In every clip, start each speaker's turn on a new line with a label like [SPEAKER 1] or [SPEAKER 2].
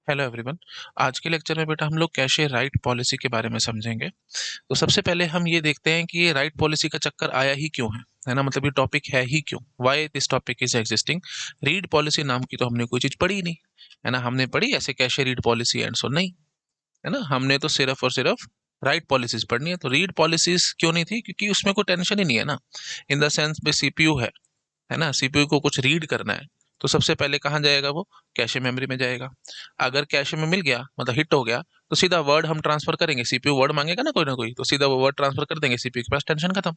[SPEAKER 1] Hello everyone. आज के lecture में बेटा हम लोग कैशे राइट पॉलिसी के बारे में समझेंगे। तो सबसे पहले हम ये देखते हैं कि ये राइट पॉलिसी का चक्कर आया ही क्यों है ना, मतलब ये टॉपिक है ही क्यों, why this topic is existing. Read policy नाम की तो हमने कोई चीज पढ़ी ही नहीं, है ना। हमने पढ़ी ऐसे cache read policy and so नहीं, है ना। हमने तो सिर्फ और सिर्फ राइट पॉलिसीज पढ़नी है। तो रीड पॉलिसीज क्यों नहीं थी, क्योंकि उसमें कोई टेंशन ही नहीं है ना। इन द सेंस में सीपीयू है ना, सीपीयू को कुछ रीड करना है तो सबसे पहले कहाँ जाएगा वो, कैशे मेमोरी में जाएगा। अगर कैशे में मिल गया मतलब हिट हो गया तो सीधा वर्ड हम ट्रांसफर करेंगे, सीपीयू वर्ड मांगेगा ना कोई तो सीधा वो वर्ड ट्रांसफर कर देंगे सीपीयू के पास, टेंशन खत्म।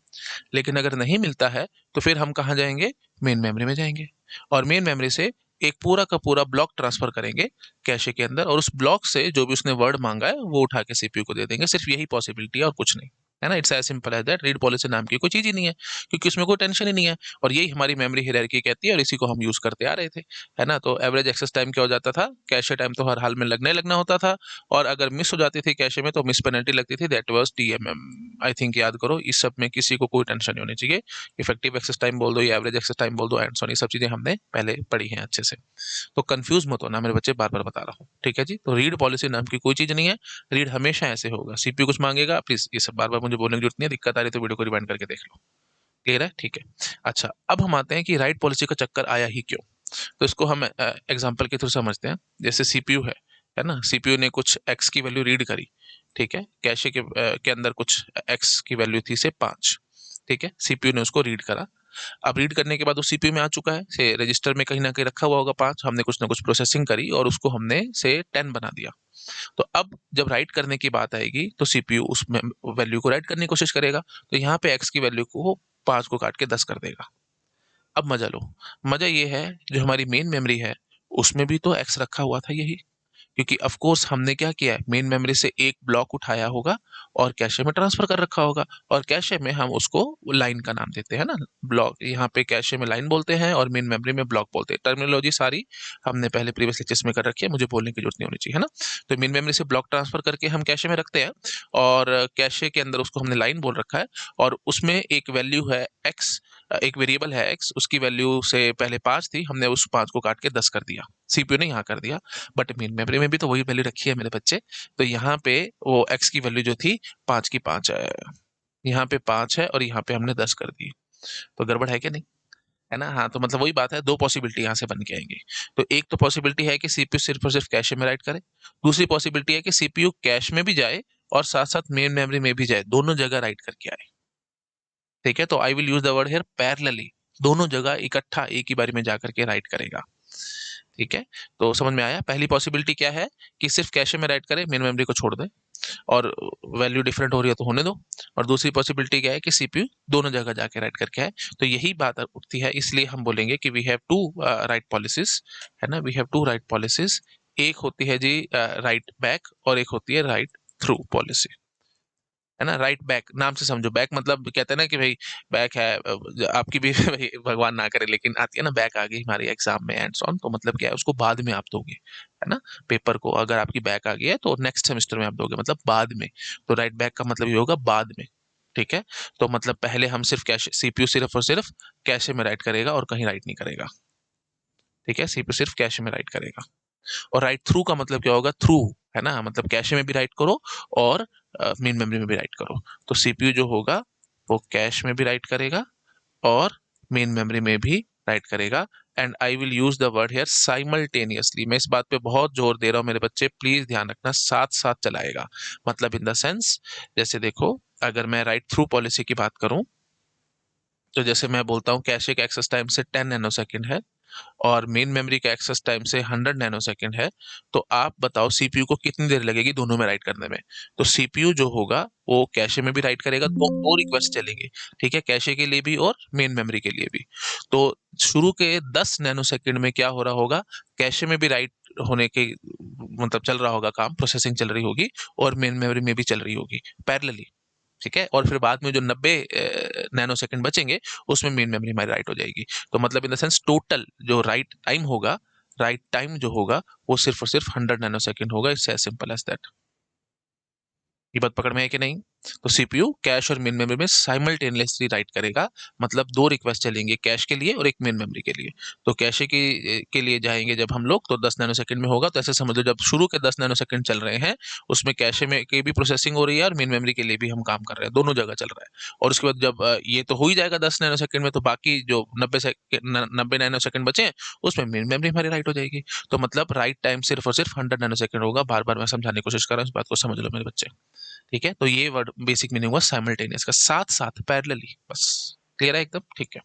[SPEAKER 1] लेकिन अगर नहीं मिलता है तो फिर हम कहाँ जाएंगे, मेन मेमोरी में जाएंगे। और मेन मेमोरी से एक पूरा का पूरा ब्लॉक ट्रांसफर करेंगे कैशे के अंदर, और उस ब्लॉक से जो भी उसने वर्ड मांगा है वो उठा के सीपीयू को दे देंगे। सिर्फ यही पॉसिबिलिटी है और कुछ नहीं, है ना। It's as simple as that. Read policy नाम की कोई चीज ही नहीं है, क्योंकि उसमें कोई टेंशन ही नहीं है। और यही हमारी मेमोरी हायरार्की कहती है और इसी को हम यूज करते आ रहे थे, है ना। तो एवरेज एक्सेस टाइम क्या हो जाता था, कैशे टाइम तो हर हाल में लगना होता था। और अगर मिस हो जाती थी कैशे में तो मिस पेनल्टी लगती थी, दैट वाज टीएमएम। आई थिंक याद करो, इस सब में किसी को कोई टेंशन नहीं होनी चाहिए। इफेक्टिव एक्सेस टाइम बोल दो या एवरेज एक्सेस टाइम बोल दो एंड सो, ये सब चीजें हमने पहले पढ़ी हैं अच्छे से। तो कंफ्यूज मत होना मेरे बच्चे, बार बार बता रहा हूँ, ठीक है जी। तो रीड पॉलिसी नाम की कोई चीज नहीं है। रीड हमेशा ऐसे होगा, सीपीयू कुछ मांगेगा, प्लीज ये सब बार बार मुझे बोलने की जरूरत नहीं है। दिक्कत आ रही तो वीडियो को रिवाइंड करके देख लो। क्लियर है, ठीक है। अच्छा, अब हम आते हैं कि राइट पॉलिसी का चक्कर आया ही क्यों। तो इसको हम एग्जांपल के थ्रू समझते हैं। जैसे सीपीयू है ना, सीपीयू ने कुछ एक्स की वैल्यू रीड करी, ठीक है। कैशे के अंदर कुछ एक्स की वैल्यू थी से 5, ठीक है। सीपीयू ने उसको रीड करा। अब रीड करने के बाद वो सीपीयू में आ चुका है, से रजिस्टर में कहीं ना कहीं रखा हुआ होगा 5। हमने कुछ ना कुछ प्रोसेसिंग करी और उसको हमने से 10 बना दिया। तो अब जब राइट करने की बात आएगी तो सीपीयू उस वैल्यू को राइट करने की कोशिश करेगा। तो यहाँ पे एक्स की वैल्यू को 5 को काट के 10 कर देगा। अब मजा लो। मजा ये है, जो हमारी मेन मेमोरी है उसमें भी तो एक्स रखा हुआ था यही, क्योंकि ऑफ कोर्स हमने क्या किया है, मेन मेमोरी से एक ब्लॉक उठाया होगा और कैशे में ट्रांसफर कर रखा होगा। और कैशे में हम उसको लाइन का नाम देते हैं ना, ब्लॉक। यहाँ पे कैशे में लाइन बोलते हैं और मेन मेमोरी में ब्लॉक बोलते हैं। टर्मिनोलॉजी सारी हमने पहले प्रीवियस लेक्चर्स में कर रखी है, मुझे बोलने की जरूरत नहीं होनी चाहिए, है ना। तो मेन मेमोरी से ब्लॉक ट्रांसफर करके हम कैशे में रखते हैं और कैशे के अंदर उसको हमने लाइन बोल रखा है। और उसमें एक वैल्यू है एक्स, एक वेरिएबल है एक्स, उसकी वैल्यू से पहले 5 थी, हमने उस 5 को काट के 10 कर दिया। सीपीयू ने यहाँ कर दिया, बट मेन मेमोरी में भी तो वही वैल्यू रखी है मेरे बच्चे। तो यहाँ पे वो एक्स की वैल्यू जो थी 5 की 5 है, यहाँ पे 5 है और यहाँ पे हमने 10 कर दी। तो गड़बड़ है क्या नहीं, है ना। हाँ, तो मतलब वही बात है, दो पॉसिबिलिटी यहाँ से बन के आएंगी। तो एक तो पॉसिबिलिटी है कि सीपीयू सिर्फ और सिर्फ कैशे में राइट करे। दूसरी पॉसिबिलिटी है कि सीपीयू कैश में भी जाए और साथ साथ मेन मेमोरी में भी जाए, दोनों जगह राइट करके आए। ठीक है, तो I will use the word here parallelly, दोनों जगह इकट्ठा एक ही बारी में जाकर के राइट करेगा। ठीक है, तो समझ में आया। पहली पॉसिबिलिटी क्या है कि सिर्फ कैशे में राइट करे, मेन मेमोरी को छोड़ दे, और वैल्यू डिफरेंट हो रही है तो होने दो। और दूसरी पॉसिबिलिटी क्या है कि सीपीयू दोनों जगह जाके राइट करके आए। तो यही बात उठती है, इसलिए हम बोलेंगे कि we have to write policies, है ना। We have to write policies. एक होती है जी राइट बैक और एक होती है राइट थ्रू पॉलिसी, है ना। राइट बैक नाम से समझो, बैक मतलब कहते हैं ना कि भाई बैक है, आपकी भी भाई भगवान ना करे लेकिन आती है ना, बैक आ गई हमारे एग्जाम में एंड सो ऑन, तो मतलब क्या है, उसको बाद में आप दोगे, है ना। पेपर को अगर आपकी बैक आ गई है तो नेक्स्ट सेमेस्टर में आप दोगे, मतलब बाद में। तो राइट बैक का मतलब ये होगा बाद में। ठीक है, तो मतलब पहले हम सिर्फ कैश, सीपीयू सिर्फ और सिर्फ कैशे में राइट करेगा और कहीं राइट नहीं करेगा। ठीक है, सीपीयू सिर्फ कैशे में राइट करेगा। और राइट थ्रू का मतलब क्या होगा, थ्रू, है ना, मतलब कैशे में भी राइट करो और मेन मेमोरी में भी राइट करो। तो सीपीयू जो होगा वो कैश में भी राइट करेगा और मेन मेमोरी में भी राइट करेगा। And I will use the word here simultaneously. मैं इस बात पे बहुत जोर दे रहा हूँ मेरे बच्चे, प्लीज ध्यान रखना, साथ साथ चलाएगा। मतलब इन द सेंस, जैसे देखो, अगर मैं राइट थ्रू पॉलिसी की बात करूं तो जैसे मैं बोलता हूँ कैशे का एक्सेस टाइम से 10 नैनो सेकेंड है और मेन मेमोरी का एक्सेस टाइम से 100 नैनो सेकेंड है, तो आप बताओ सीपीयू को कितनी देर लगेगी दोनों में राइट करने में। तो सीपीयू जो होगा वो कैशे में भी राइट करेगा, तो दो रिक्वेस्ट चलेंगे, ठीक है, कैशे के लिए भी और मेन मेमोरी के लिए भी। तो शुरू के 10 नैनो सेकेंड में क्या हो रहा होगा, कैशे में भी राइट होने के मतलब चल रहा होगा काम, प्रोसेसिंग चल रही होगी और मेन मेमोरी में भी चल रही होगी पैरेलली। ठीक है, और फिर बाद में जो 90 नैनो सेकंड बचेंगे उसमें मेन मेमोरी हमारी राइट हो जाएगी। तो मतलब इन द सेंस टोटल जो राइट टाइम होगा, राइट टाइम जो होगा वो सिर्फ और सिर्फ 100 नैनो सेकंड होगा। It's as simple as that. ये बात पकड़ में है कि नहीं? तो सीपीयू कैश और मेन मेमोरी में साइमल्टेनियसली राइट करेगा, मतलब दो रिक्वेस्ट चलेंगे, कैश के लिए और एक मेन मेमोरी के लिए। तो कैशे के लिए जाएंगे जब हम लोग, तो 10 नैनोसेकंड में होगा। तो ऐसे समझ लो जब शुरू के 10 नैनोसेकंड चल रहे हैं, उसमें कैशे में की भी प्रोसेसिंग हो रही है और मेन मेमोरी के लिए भी हम काम कर रहे हैं, दोनों जगह चल रहा है। और उसके बाद जब ये तो हो ही जाएगा 10 नैनोसेकंड में, तो बाकी जो 90 नैनोसेकंड बचे हैं, उसमें मेन मेमोरी हमारी राइट हो जाएगी। तो मतलब राइट टाइम सिर्फ और सिर्फ 100 नैनोसेकंड होगा। बार बार मैं समझाने की कोशिश कर रहा हूँ, इस बात को समझ लो मेरे बच्चे। ठीक है, तो ये वर्ड बेसिक मीनिंग हुआ साइमल्टेनियस का, साथ साथ पैरेलली, बस क्लियर है एकदम। ठीक है,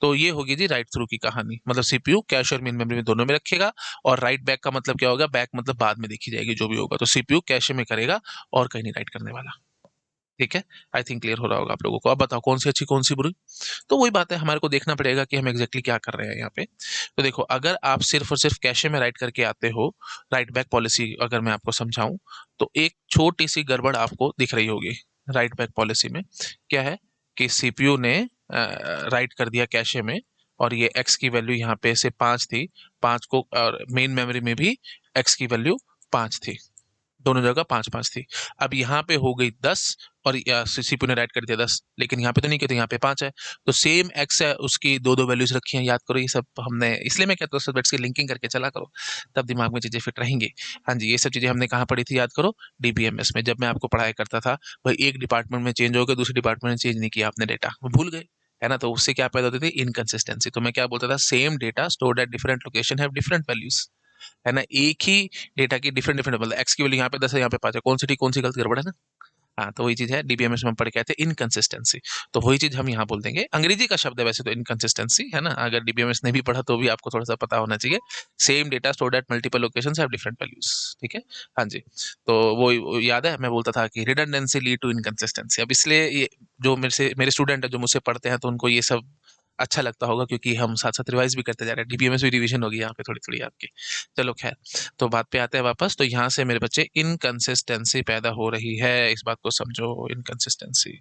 [SPEAKER 1] तो ये होगी जी राइट थ्रू की कहानी। मतलब सीपीयू कैश और मेन मेमोरी में दोनों में रखेगा, और राइट बैक का मतलब क्या होगा, बैक मतलब बाद में देखी जाएगी जो भी होगा। तो सीपीयू कैश में करेगा और कहीं नहीं राइट करने वाला। ठीक है, आई थिंक क्लियर हो रहा होगा आप लोगों को। अब बताओ कौन सी अच्छी कौन सी बुरी। तो वही बात है, हमारे को देखना पड़ेगा कि हम एग्जैक्टली क्या कर रहे हैं यहाँ पे। तो देखो, अगर आप सिर्फ और सिर्फ कैशे में राइट करके आते हो, राइट बैक पॉलिसी अगर मैं आपको समझाऊं, तो एक छोटी सी गड़बड़ आपको दिख रही होगी राइट बैक पॉलिसी में। क्या है कि सीपीयू ने राइट कर दिया कैशे में, और ये एक्स की वैल्यू यहाँ पे से 5 थी, 5 को, और मेन मेमोरी में भी एक्स की वैल्यू 5 थी, दोनों जगह 5-5 थी। अब यहाँ पे हो गई 10, और सीपीयू ने राइट कर दिया 10, लेकिन यहाँ पे तो नहीं किया, तो यहाँ पे 5 है। तो सेम एक्स है, उसकी दो दो वैल्यूज रखी हैं, याद करो ये सब हमने, इसलिए मैं कहता हूँ सब्जेक्ट्स की लिंकिंग करके चला करो, तब दिमाग में चीजें फिट रहेंगी। हाँ जी, ये सब चीजें हमने कहाँ पढ़ी थी, याद करो, डीबीएमएस में, जब मैं आपको पढ़ाया करता था। भाई एक डिपार्टमेंट में चेंज हो गया, दूसरे डिपार्टमेंट में चेंज नहीं किया आपने डेटा, भूल गए, है ना। तो उससे क्या पैदा होती थी, इनकंसिस्टेंसी। तो मैं क्या बोलता था, same data stored at different location have different values, है ना। एक ही डेटा की डिफरेंट डिफरेंट, मतलब एक्स की वैल्यू यहाँ पे 10 है, यहाँ पे 5 है, कौन सी ठीक कौन सी गलत, गड़बड़ है ना। हाँ, तो वही चीज है, डीबीएमएस में हम पढ़ के आए थे इनकंसिस्टेंसी। तो वही चीज हम यहाँ बोल देंगे, अंग्रेजी का शब्द है वैसे तो इनकंसिस्टेंसी, है ना। अगर डीबीएमएस नहीं भी पढ़ा तो भी आपको थोड़ा सा पता होना चाहिए। Same data stored at multiple locations have different values. ठीक है, हाँ जी। तो वो याद है, मैं बोलता था कि रिडंडेंसी लीड टू इनकंसिस्टेंसी। अब इसलिए ये जो मेरे स्टूडेंट है जो मुझसे पढ़ते हैं, तो उनको ये सब अच्छा लगता होगा, क्योंकि हम साथ साथ रिवाइज भी करते जा रहे हैं, डीबीएमएस भी रिवीजन होगी यहाँ पे थोड़ी थोड़ी आपकी। चलो खैर, तो बात पे आते हैं वापस। तो यहाँ से मेरे बच्चे इनकंसिस्टेंसी पैदा हो रही है, इस बात को समझो, इनकंसिस्टेंसी।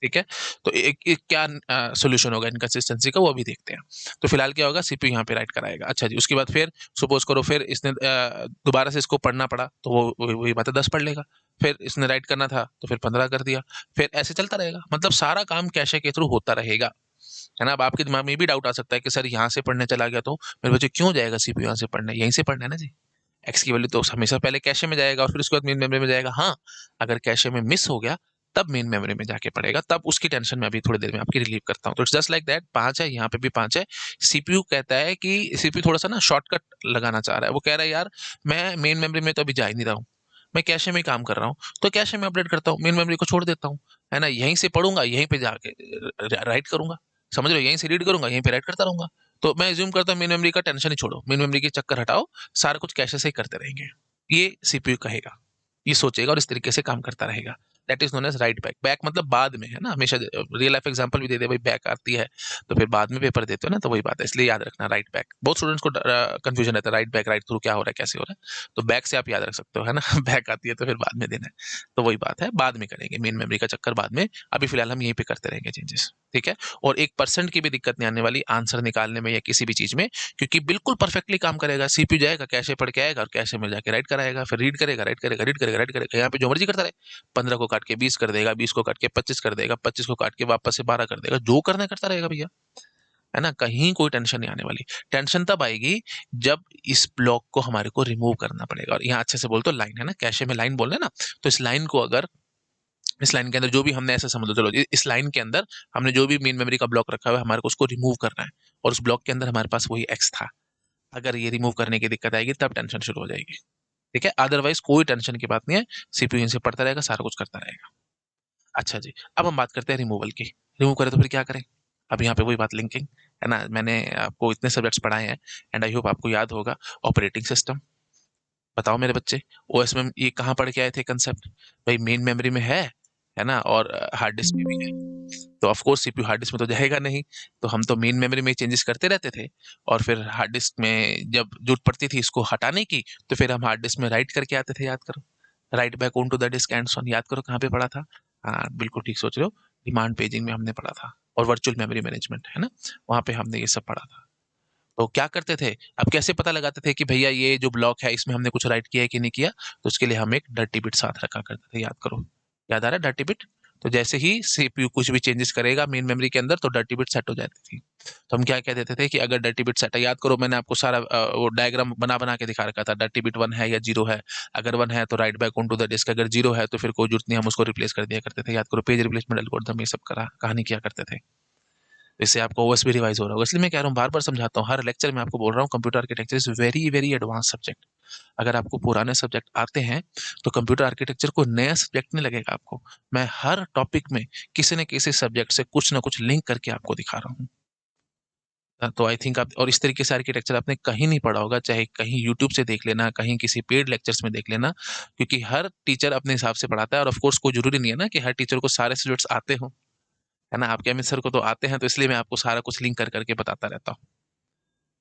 [SPEAKER 1] ठीक है, तो एक क्या सोल्यूशन होगा इनकंसिस्टेंसी का, वो अभी देखते हैं। तो फिलहाल क्या होगा, सीपीयू यहाँ पे राइट कराएगा। अच्छा जी, उसके बाद फिर सपोज करो, फिर इसने दोबारा से इसको पढ़ना पड़ा, तो वो वही बात है, 10 पढ़ लेगा। फिर इसने राइट करना था, तो फिर 15 कर दिया। फिर ऐसे चलता रहेगा, मतलब सारा काम कैशे के थ्रू होता रहेगा, है ना। अब आपके दिमाग में भी डाउट आ सकता है कि सर यहाँ से पढ़ने चला गया तो मेरे बच्चे क्यों जाएगा सीपीयू यहाँ से पढ़ने, यहीं से पढ़ना है ना जी। एक्स की वैल्यू तो हमेशा पहले कैशे में जाएगा और फिर उसके बाद मेन मेमोरी में जाएगा। हाँ, अगर कैशे में मिस हो गया तब मेन मेमोरी में जाके पड़ेगा, तब उसकी टेंशन में अभी थोड़ी देर में आपकी रिलीव करता हूँ। तो इट्स जस्ट लाइक दैट, 5 है, यहाँ पे भी 5 है। सीपीयू कहता है कि सीपीयू थोड़ा सा ना शॉर्टकट लगाना चाह रहा है। वो कह रहा है यार, मैं मेन मेमोरी में तो अभी जा ही नहीं रहा हूँ, मैं कैशे में ही काम कर रहा हूँ, तो कैशे में अपडेट करता हूँ, मेन मेमोरी को छोड़ देता हूँ, है ना। यहीं से पढ़ूंगा, यहीं पे जाके राइट करूंगा, समझ रहे हो, यहीं से रीड करूंगा, यहीं पे राइट करता रहूंगा। तो मैं एज्यूम करता हूँ मेन मेमोरी का टेंशन ही छोड़ो, मेन मेमोरी के चक्कर हटाओ, सारा कुछ कैशे से ही करते रहेंगे, ये सीपीयू कहेगा, ये सोचेगा और इस तरीके से काम करता रहेगा। That is known as write back. Back मतलब बाद में, है ना, हमेशा रियल लाइफ एग्जांपल भी दे दे भाई, बैक आती है तो फिर बाद में पेपर देते हो ना, तो वही बात है, इसलिए याद रखना राइट बैक। बहुत स्टूडेंट्स को कंफ्यूजन रहता है, राइट बैक राइट थ्रू क्या हो रहा है, कैसे हो रहा है। तो बैक से आप याद रख सकते हो, है ना। बैक आती है तो फिर बाद में देना है, तो वही बात है, बाद में करेंगे मेन मेमोरी का चक्कर बाद में, अभी फिलहाल हम यहीं पे करते रहेंगे चेंजेस। ठीक है, और 1% की भी दिक्कत नहीं आने वाली आंसर निकालने में या किसी भी चीज में, क्योंकि बिल्कुल परफेक्टली काम करेगा। सीपीयू जाएगा, कैशे पढ़ के आएगा और कैशे में जाके राइट कराएगा, फिर रीड करेगा, राइट करेगा, रीड करेगा, राइट करेगा, यहाँ पे जो मर्जी करता रहे। 15 को काट के 20 कर देगा, 20 को काट के 25 कर देगा, 25 को काट के वापस से 12 कर देगा, जो करना है करता रहेगा भैया, है ना। कहीं कोई टेंशन नहीं आने वाली। टेंशन तब आएगी जब इस ब्लॉक को हमारे को रिमूव करना पड़ेगा। और यहाँ अच्छे से बोल तो लाइन, है ना, कैशे में लाइन बोल रहे हैं ना, तो इस लाइन को अगर, इस लाइन के अंदर जो भी हमने, ऐसा समझ लो, चलो इस लाइन के अंदर हमने जो भी मेन मेमोरी का ब्लॉक रखा हुआ है, हमारे को उसको रिमूव करना है, और उस ब्लॉक के अंदर हमारे पास वही एक्स था। अगर ये रिमूव करने की दिक्कत आएगी तब टेंशन शुरू हो जाएगी। ठीक है, अदरवाइज कोई टेंशन की बात नहीं है, सीपीयू से पढ़ता रहेगा, सारा कुछ करता रहेगा। अच्छा जी, अब हम बात करते हैं रिमूवल की। रिमूव करें तो फिर क्या करें। अब यहाँ पे वही बात, लिंकिंग, है ना। मैंने आपको इतने सब्जेक्ट्स पढ़ाए हैं, एंड आई होप आपको याद होगा। ऑपरेटिंग सिस्टम, बताओ मेरे बच्चे, ओएस में ये कहाँ पढ़ के आए थे कंसेप्ट, भाई मेन मेमोरी में है ना, और हार्ड डिस्क में भी है। तो of course CPU hard disk में तो जाएगा नहीं, तो हम तो मेन मेमोरी में चेंजेस करते रहते थे, और फिर हार्ड डिस्क में जब जरूरत पड़ती थी इसको हटाने की, तो फिर हम हार्ड डिस्क में राइट करके आते थे, याद करो, write back on to the disk and so on. याद करो कहाँ पे पढ़ा था। हाँ बिल्कुल ठीक सोच रहे हो, डिमांड पेजिंग में हमने पढ़ा था, और वर्चुअल मेमोरी मैनेजमेंट, है ना, वहां पे हमने ये सब पढ़ा था। तो क्या करते थे, अब कैसे पता लगाते थे कि भैया ये जो ब्लॉक है इसमें हमने कुछ राइट किया है कि नहीं किया, तो उसके लिए हम एक डर्टी बिट साथ रखा करते थे, याद करो। याद आ रहा है डर्टी बिट? तो जैसे ही सीपीयू कुछ भी चेंजेस करेगा मेन मेमोरी के अंदर तो डर्टी बिट सेट हो जाती थी। तो हम क्या कह देते थे कि अगर डर्टी बिट सेट है, याद करो मैंने आपको सारा वो डायग्राम बना बना के दिखा रखा था, डर्टी बिट 1 है या 0 है। अगर 1 है तो write back on to the disk, अगर 0 है तो फिर कोई जरूरत नहीं, हम उसको रिप्लेस कर दिया करते थे। याद करो पेज रिप्लेसमेंट एल्गोरिथम ये सब कहानी किया करते थे। इससे आपको ओएस भी रिवाइज हो रहा होगा, इसलिए मैं कह रहा हूँ बार बार समझाता हूँ, हर लेक्चर में आपको बोल रहा हूँ computer architecture is very very advance subject. अगर आपको पुराने सब्जेक्ट आते हैं तो कंप्यूटर आर्किटेक्चर को नया सब्जेक्ट नहीं लगेगा आपको। मैं हर टॉपिक में किसी न किसी सब्जेक्ट से कुछ ना कुछ लिंक करके आपको दिखा रहा हूँ। तो आई थिंक आप और इस तरीके से आर्किटेक्चर आपने कहीं नहीं पढ़ा होगा, चाहे कहीं यूट्यूब से देख लेना, कहीं किसी पेड लेक्चर्स में देख लेना, क्योंकि हर टीचर अपने हिसाब से पढ़ाता है। और ऑफ कोर्स कोई जरूरी नहीं है ना कि हर टीचर को सारे सब्जेक्ट्स आते हो, है ना। आपके अमित सर को तो आते हैं, तो इसलिए मैं आपको सारा कुछ लिंक कर करके बताता रहता हूँ।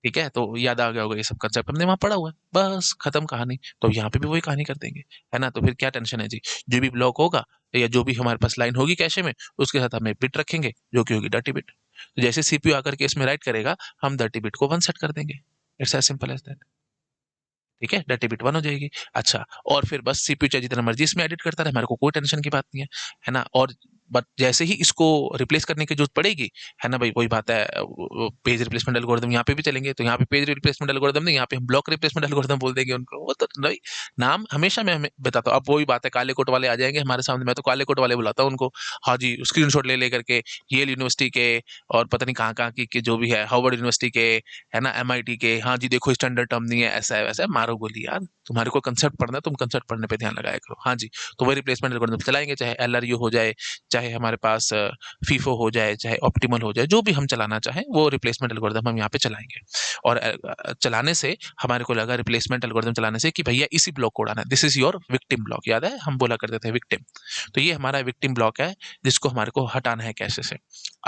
[SPEAKER 1] ठीक है, तो याद आ गया होगा ये सब कंसेप्ट हमने वहाँ पढ़ा हुआ है, बस खत्म कहानी। तो यहाँ पे भी वही कहानी कर देंगे, है ना। तो फिर क्या टेंशन है जी, जो भी ब्लॉक होगा या जो भी हमारे पास लाइन होगी कैशे में, उसके साथ हमें बिट रखेंगे जो कि होगी डर्टी बिट। तो जैसे सीपीयू आकर के इसमें राइट करेगा, हम डर्टी बिट को 1 सेट कर देंगे। It's as simple as that. ठीक है, डर्टी बिट 1 हो जाएगी। अच्छा, और फिर बस सीपीयू चाहे जितना मर्जी इसमें एडिट करता रहे, हमारे को कोई टेंशन की बात नहीं है ना। और बट जैसे ही इसको रिप्लेस करने की जरूरत पड़ेगी, है ना भाई, वही बात है, पेज रिप्लेसमेंट एल्गोरिथम यहाँ पे भी चलेंगे। तो यहाँ पे पेज रिप्लेसमेंट एल्गोरिथम नहीं, यहाँ पे हम ब्लॉक रिप्लेसमेंट एल्गोरिथम बोल देंगे उनको। वो तो भाई नाम हमेशा मैं हमें बताता हूँ। अब वही बात है, काले कोट वाले आ जाएंगे हमारे सामने, मैं तो काले कोट वाले बुलाता हूँ उनको। हाँ जी, स्क्रीनशॉट ले ले करके येल यूनिवर्सिटी के और पता नहीं कहाँ कहाँ की जो भी है, हार्वर्ड यूनिवर्सिटी के, है ना, एमआईटी के, हाँ जी देखो स्टैंडर्ड टर्म नहीं है, ऐसा है वैसा है। मारो गोली यार, तुम्हारे को कंसेप्ट पढ़ना है, तुम कंसेप्ट पढ़ने पे ध्यान लगाया करो। हाँ जी, तो वही रिप्लेसमेंट एल्गोरिथम चलाएंगे, चाहे एलआरयू हो जाए, चाहे हमारे पास फीफो हो जाए, चाहे ऑप्टिमल हो जाए, जो भी हम चलाना चाहें वो रिप्लेसमेंट एल्गोरिथम हम यहाँ पे चलाएंगे। और चलाने से हमारे को लगा, रिप्लेसमेंट एल्गोरिथम चलाने से, कि भैया इसी ब्लॉक को उड़ाना है, this is your victim block. याद है हम बोला करते थे विक्टिम, तो ये हमारा विक्टिम ब्लॉक है जिसको हमारे को हटाना है कैशे से।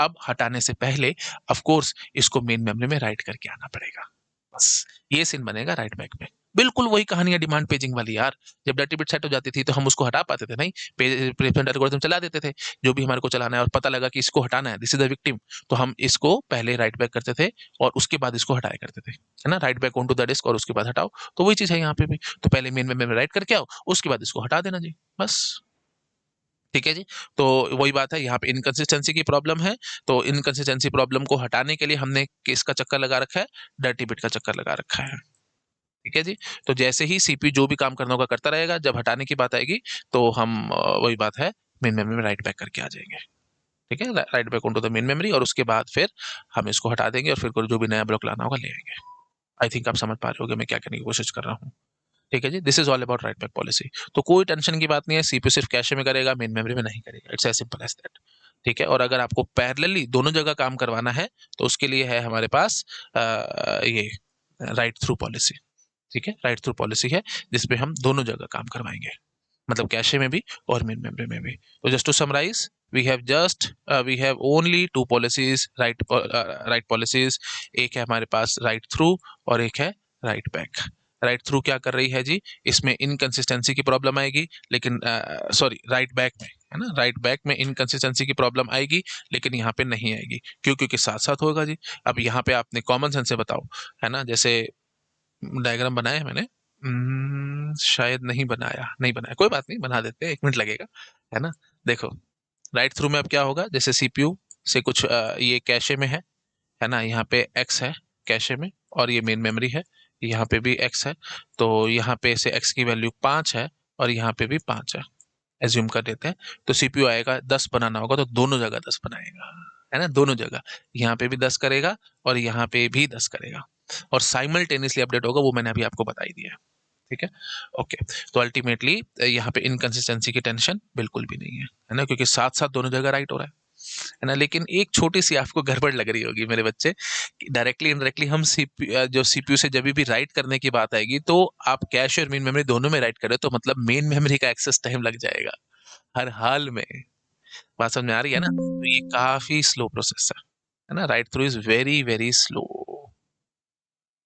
[SPEAKER 1] अब हटाने से पहले ऑफ कोर्स इसको मेन मेमोरी में राइट करके आना पड़ेगा, बस ये सीन बनेगा राइट बैक में। बिल्कुल वही कहानी है डिमांड पेजिंग वाली यार। जब डर्टी बिट सेट हो जाती थी तो हम उसको हटा पाते थे नहीं, पेज रिप्लेसमेंट एल्गोरिथम चला देते थे, जो भी हमारे को चलाना है, और पता लगा कि इसको हटाना है, दिस इज द विक्टिम, तो हम इसको पहले राइट बैक करते थे और उसके बाद इसको हटाया करते थे, है ना। Write back on to the disk और उसके बाद हटाओ, तो वही चीज है यहाँ पे भी। तो पहले मेन मेमोरी में राइट करके आओ, उसके बाद इसको हटा देना जी, बस। ठीक है जी। तो वही बात है, यहाँ पे इनकंसिस्टेंसी की प्रॉब्लम है, तो इनकंसिस्टेंसी प्रॉब्लम को हटाने के लिए हमने किसका चक्कर लगा रखा है, डर्टी बिट का चक्कर लगा रखा है। ठीक है जी। तो जैसे ही सीपीयू जो भी काम करना होगा करता रहेगा, जब हटाने की बात आएगी तो हम वही बात है, मेन मेमोरी में राइट बैक करके आ जाएंगे। ठीक है, write back on to the main memory, और उसके बाद फिर हम इसको हटा देंगे और फिर जो भी नया ब्लॉक लाना होगा ले आएंगे। आई थिंक आप समझ पा रहे होगे मैं क्या करने की कोशिश कर रहा हूँ। ठीक है जी, this is all about write back policy. तो कोई टेंशन की बात नहीं है, सीपीयू सिर्फ कैशे में करेगा, मेन मेमोरी में नहीं करेगा, it's as simple as that. ठीक है, और अगर आपको पैरेलली दोनों जगह काम करवाना है तो उसके लिए है हमारे पास ये राइट थ्रू पॉलिसी। ठीक है, राइट थ्रू पॉलिसी है जिसपे हम दोनों जगह काम करवाएंगे, मतलब कैशे में भी और मेन मेमोरी में भी। तो just to summarise, we have only two policies, write policies. एक है हमारे पास राइट थ्रू और एक है राइट बैक। राइट थ्रू क्या कर रही है जी, इसमें इनकंसिस्टेंसी की प्रॉब्लम आएगी, लेकिन सॉरी राइट बैक में, है ना, राइट बैक में इनकंसिस्टेंसी की प्रॉब्लम आएगी, लेकिन यहाँ पे नहीं आएगी। क्यों? क्योंकि साथ साथ होगा जी। अब यहाँ पे आपने कॉमन सेंस से बताओ, है ना, जैसे डायग्राम बनाया है मैंने, शायद नहीं बनाया, कोई बात नहीं, बना देते हैं, 1 मिनट लगेगा, है ना। देखो राइट थ्रू में अब क्या होगा, जैसे सीपीयू से कुछ ये कैशे में है ना, यहाँ पे एक्स है कैशे में, और ये मेन मेमोरी है, यहाँ पे भी एक्स है, तो यहाँ पे से एक्स की वैल्यू 5 है और यहाँ पे भी 5 है, एज्यूम कर लेते हैं। तो सीपीयू आएगा 10 बनाना होगा तो दोनों जगह 10 बनाएगा, है ना, दोनों जगह, यहाँ पे भी 10 करेगा और यहाँ पे भी 10 करेगा, और साइमल्टेनियसली अपडेट होगा, वो मैंने अभी आपको बता ही दिया। ठीक है, ओके। तो अल्टीमेटली यहाँ पे इनकंसिस्टेंसी की टेंशन बिल्कुल भी नहीं है ना, क्योंकि साथ साथ दोनों जगह राइट हो रहा है ना। लेकिन एक छोटी सी आपको गड़बड़ लग रही होगी मेरे बच्चे, डायरेक्टली इनडायरेक्टली हम जो सीपीयू से जब भी राइट करने की बात आएगी तो आप कैश और मेन मेमोरी दोनों में राइट करें, तो मतलब मेन मेमोरी का एक्सेस टाइम लग जाएगा हर हाल में। बात समझ में आ रही है ना? तो ये काफी स्लो प्रोसेस है ना, write through is very very slow.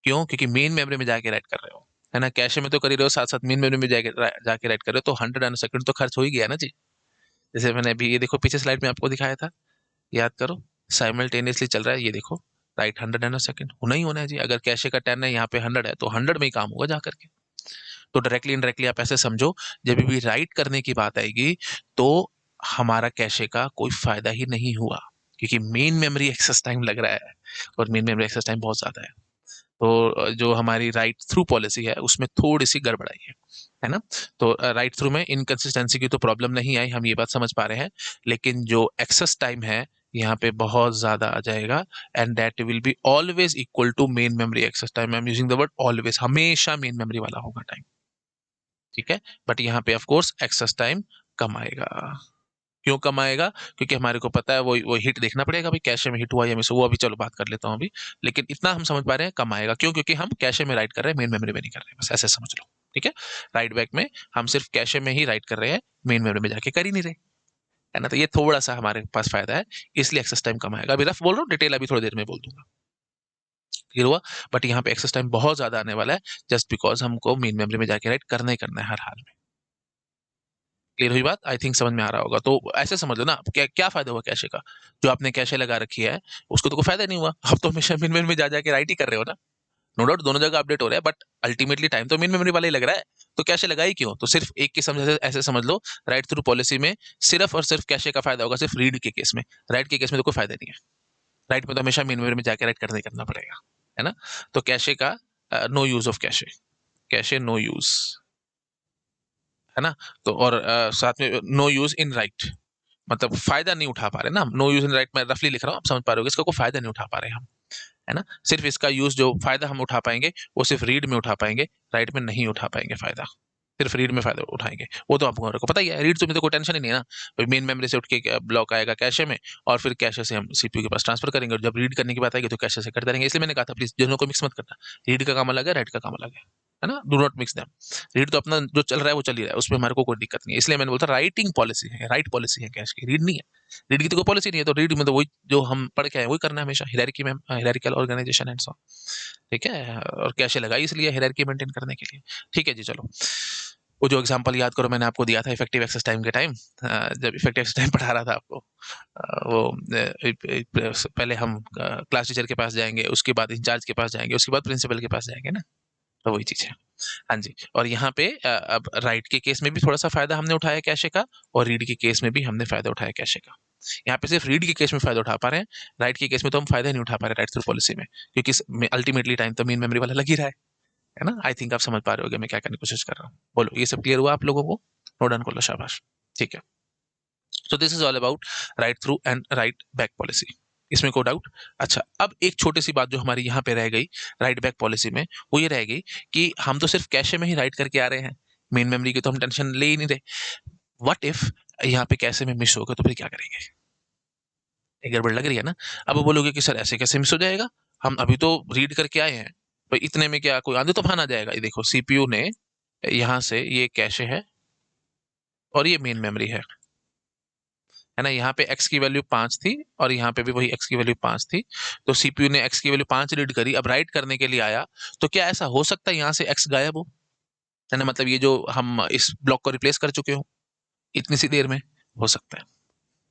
[SPEAKER 1] क्यों? क्योंकि मेन मेमोरी में जाके राइट कर रहे हो, है ना, कैशे में तो कर ही रहे हो, साथ साथ मेन मेमोरी में जाके राइट कर रहे हो, तो 100 नैनो सेकंड तो खर्च हो ही गया ना जी। जैसे मैंने अभी ये देखो पीछे स्लाइड में आपको दिखाया था, याद करो, साइमल्टेनियसली चल रहा है, ये देखो राइट 100 नैनो सेकंड होना ही होना है जी। अगर कैशे का 10 है, यहाँ पे 100 है, तो 100 में ही काम होगा जा करके। तो डायरेक्टली इनडायरेक्टली आप ऐसे समझो, जब भी राइट करने की बात आएगी तो हमारा कैशे का कोई फायदा ही नहीं हुआ, क्योंकि मेन मेमोरी एक्सेस टाइम लग रहा है और मेन मेमोरी एक्सेस टाइम बहुत ज्यादा है। तो जो हमारी राइट थ्रू पॉलिसी है उसमें थोड़ी सी गड़बड़ाई है ना। तो राइट थ्रू में इनकंसिस्टेंसी की तो प्रॉब्लम नहीं आई, हम ये बात समझ पा रहे हैं, लेकिन जो एक्सेस टाइम है यहाँ पे बहुत ज्यादा आ जाएगा, and that will be always equal to main memory access time. I am using the word always, हमेशा मेन मेमोरी वाला होगा टाइम, ठीक है। बट यहाँ पे ऑफ कोर्स एक्सेस टाइम कम आएगा। क्यों कम आएगा? क्योंकि हमारे को पता है वो हिट देखना पड़ेगा भाई, कैशे में हिट हुआ या मिस हुआ, वो अभी चलो बात कर लेता हूँ अभी। लेकिन इतना हम समझ पा रहे हैं कम आएगा, क्यों? क्योंकि हम कैशे में राइट कर रहे हैं, मेन मेमोरी में नहीं कर रहे हैं, बस ऐसे समझ लो, ठीक है। राइट बैक में हम सिर्फ कैशे में ही राइट कर रहे हैं, मेन मेमोरी में जाके कर ही नहीं रहे, है ना। तो ये थोड़ा सा हमारे पास फायदा है, इसलिए एक्सेस टाइम कम आएगा। अभी रफ बोल रहा हूँ, डिटेल अभी थोड़ी देर में बोल दूंगा, क्लियर हुआ। बट यहाँ पे एक्सेस टाइम बहुत ज्यादा आने वाला है, जस्ट बिकॉज हमको मेन मेमोरी में जाके राइट करना ही करना है हर हाल में। क्लियर हुई बात? आई थिंक समझ में आ रहा होगा। तो ऐसे समझ लो ना, क्या क्या फायदा हुआ कैशे का? जो आपने कैशे लगा रखी है उसको तो कोई फायदा नहीं हुआ, आप तो हमेशा मेन मेमोरी में जा जाके राइट ही कर रहे हो ना। नो डाउट दोनों जगह अपडेट हो रहा है, बट अल्टीमेटली टाइम तो मेन मेमोरी वाला ही लग रहा है। तो कैशे लगाई क्यों? तो सिर्फ एक की समझ ऐसे समझ लो, राइट थ्रू पॉलिसी में सिर्फ और सिर्फ कैशे का फायदा होगा, सिर्फ रीड के केस में। राइट के केस में तो कोई फायदा नहीं है, राइट में तो हमेशा मेन मेमोरी में जाके राइट करना ही करना पड़ेगा, है ना। तो कैशे का no use of cache, cache no use, है ना। तो और साथ में नो यूज इन राइट, मतलब फायदा नहीं उठा पा रहे ना हम। नो यूज इन राइट मैं रफली लिख रहा हूँ, आप समझ पा रहे हो, इसका कोई फायदा नहीं उठा पा रहे हम, है ना। सिर्फ इसका यूज जो फायदा हम उठा पाएंगे वो सिर्फ रीड में उठा पाएंगे, राइट में नहीं उठा पाएंगे फायदा। सिर्फ रीड में फायदा उठाएंगे, वो तो आपको पता ही है। रीड तो में तो कोई टेंशन ही नहीं है ना, मेन मेमोरी से उठ के ब्लॉक आएगा कैशे में, और फिर कैशे से हम सीपीयू के पास ट्रांसफर करेंगे, और जब रीड करने की बात आएगी तो कैशे से करते रहेंगे। इसलिए मैंने कहा था प्लीज दोनों को मिक्स मत करना, रीड का काम अलग है, राइट का काम अलग है ना। Do not mix them. Read तो अपना जो चल रहा है वो चल ही रहा है, उसमें हमारे को कोई दिक्कत नहीं है। इसलिए मैंने बोलता राइटिंग पॉलिसी है, राइट पॉलिसी है कैश की, रीड नहीं है। रीड की तो कोई पॉलिसी नहीं है, तो रीड में तो वही जो हम पढ़ के आए वही करना है हमेशा, हिरार्की में, हिरार्किकल ऑर्गेनाइजेशन एंड सो, ठीक है। और कैशे लगाई इसलिए हिरार्की मेंटेन करने के लिए, ठीक है जी। चलो वो जो एग्जांपल याद करो मैंने आपको दिया था इफेक्टिव एक्सेस टाइम के टाइम, जब इफेक्टिव एक्सेस टाइम पढ़ा रहा था आपको, पहले हम क्लास टीचर के पास जाएंगे, उसके बाद इंचार्ज के पास जाएंगे, उसके बाद प्रिंसिपल के पास जाएंगे ना, तो वही चीज है। हाँ जी। और यहाँ पे अब राइट के केस में भी थोड़ा सा फायदा हमने उठाया कैशे का, और रीड के केस में भी हमने फायदा उठाया कैशे का। यहाँ पे सिर्फ रीड के केस में फायदा उठा पा रहे हैं, राइट के केस में तो हम फायदा नहीं उठा पा रहे राइट थ्रू पॉलिसी में, क्योंकि अल्टीमेटली टाइम तो मेन मेमोरी वाला लग ही रहा है ना। आई थिंक आप समझ पा रहे होगे मैं क्या करने की कोशिश कर रहा हूँ। बोलो ये सब क्लियर हुआ आप लोगों को? नो डन, बोलो शाबाश, ठीक है। So this is all about right through and right back policy, इसमें कोई डाउट? अच्छा, अब एक छोटी सी बात जो हमारी यहाँ पे रह गई राइट बैक पॉलिसी में, वो ये रह गई कि हम तो सिर्फ कैशे में ही राइट करके आ रहे हैं, मेन मेमोरी की तो हम टेंशन ले ही नहीं रहे। व्हाट इफ यहाँ पे कैशे में मिस होगा, तो फिर क्या करेंगे? एक गड़बड़ लग रही है ना। अब बोलोगे कि सर ऐसे कैसे मिस हो जाएगा, हम अभी तो रीड करके आए हैं, भाई इतने में क्या कोई आंधी तूफान आ जाएगा? ये देखो सीपीयू ने यहाँ से, ये कैशे है और ये मेन मेमोरी है ना। यहाँ पे x की वैल्यू 5 थी और यहाँ पे भी वही x की वैल्यू 5 थी, तो सीपीयू ने x की वैल्यू 5 रीड करी, अब राइट करने के लिए आया, तो क्या ऐसा हो सकता है यहाँ से x गायब हो, है ना। मतलब ये जो हम इस ब्लॉक को रिप्लेस कर चुके हो इतनी सी देर में, हो सकता है।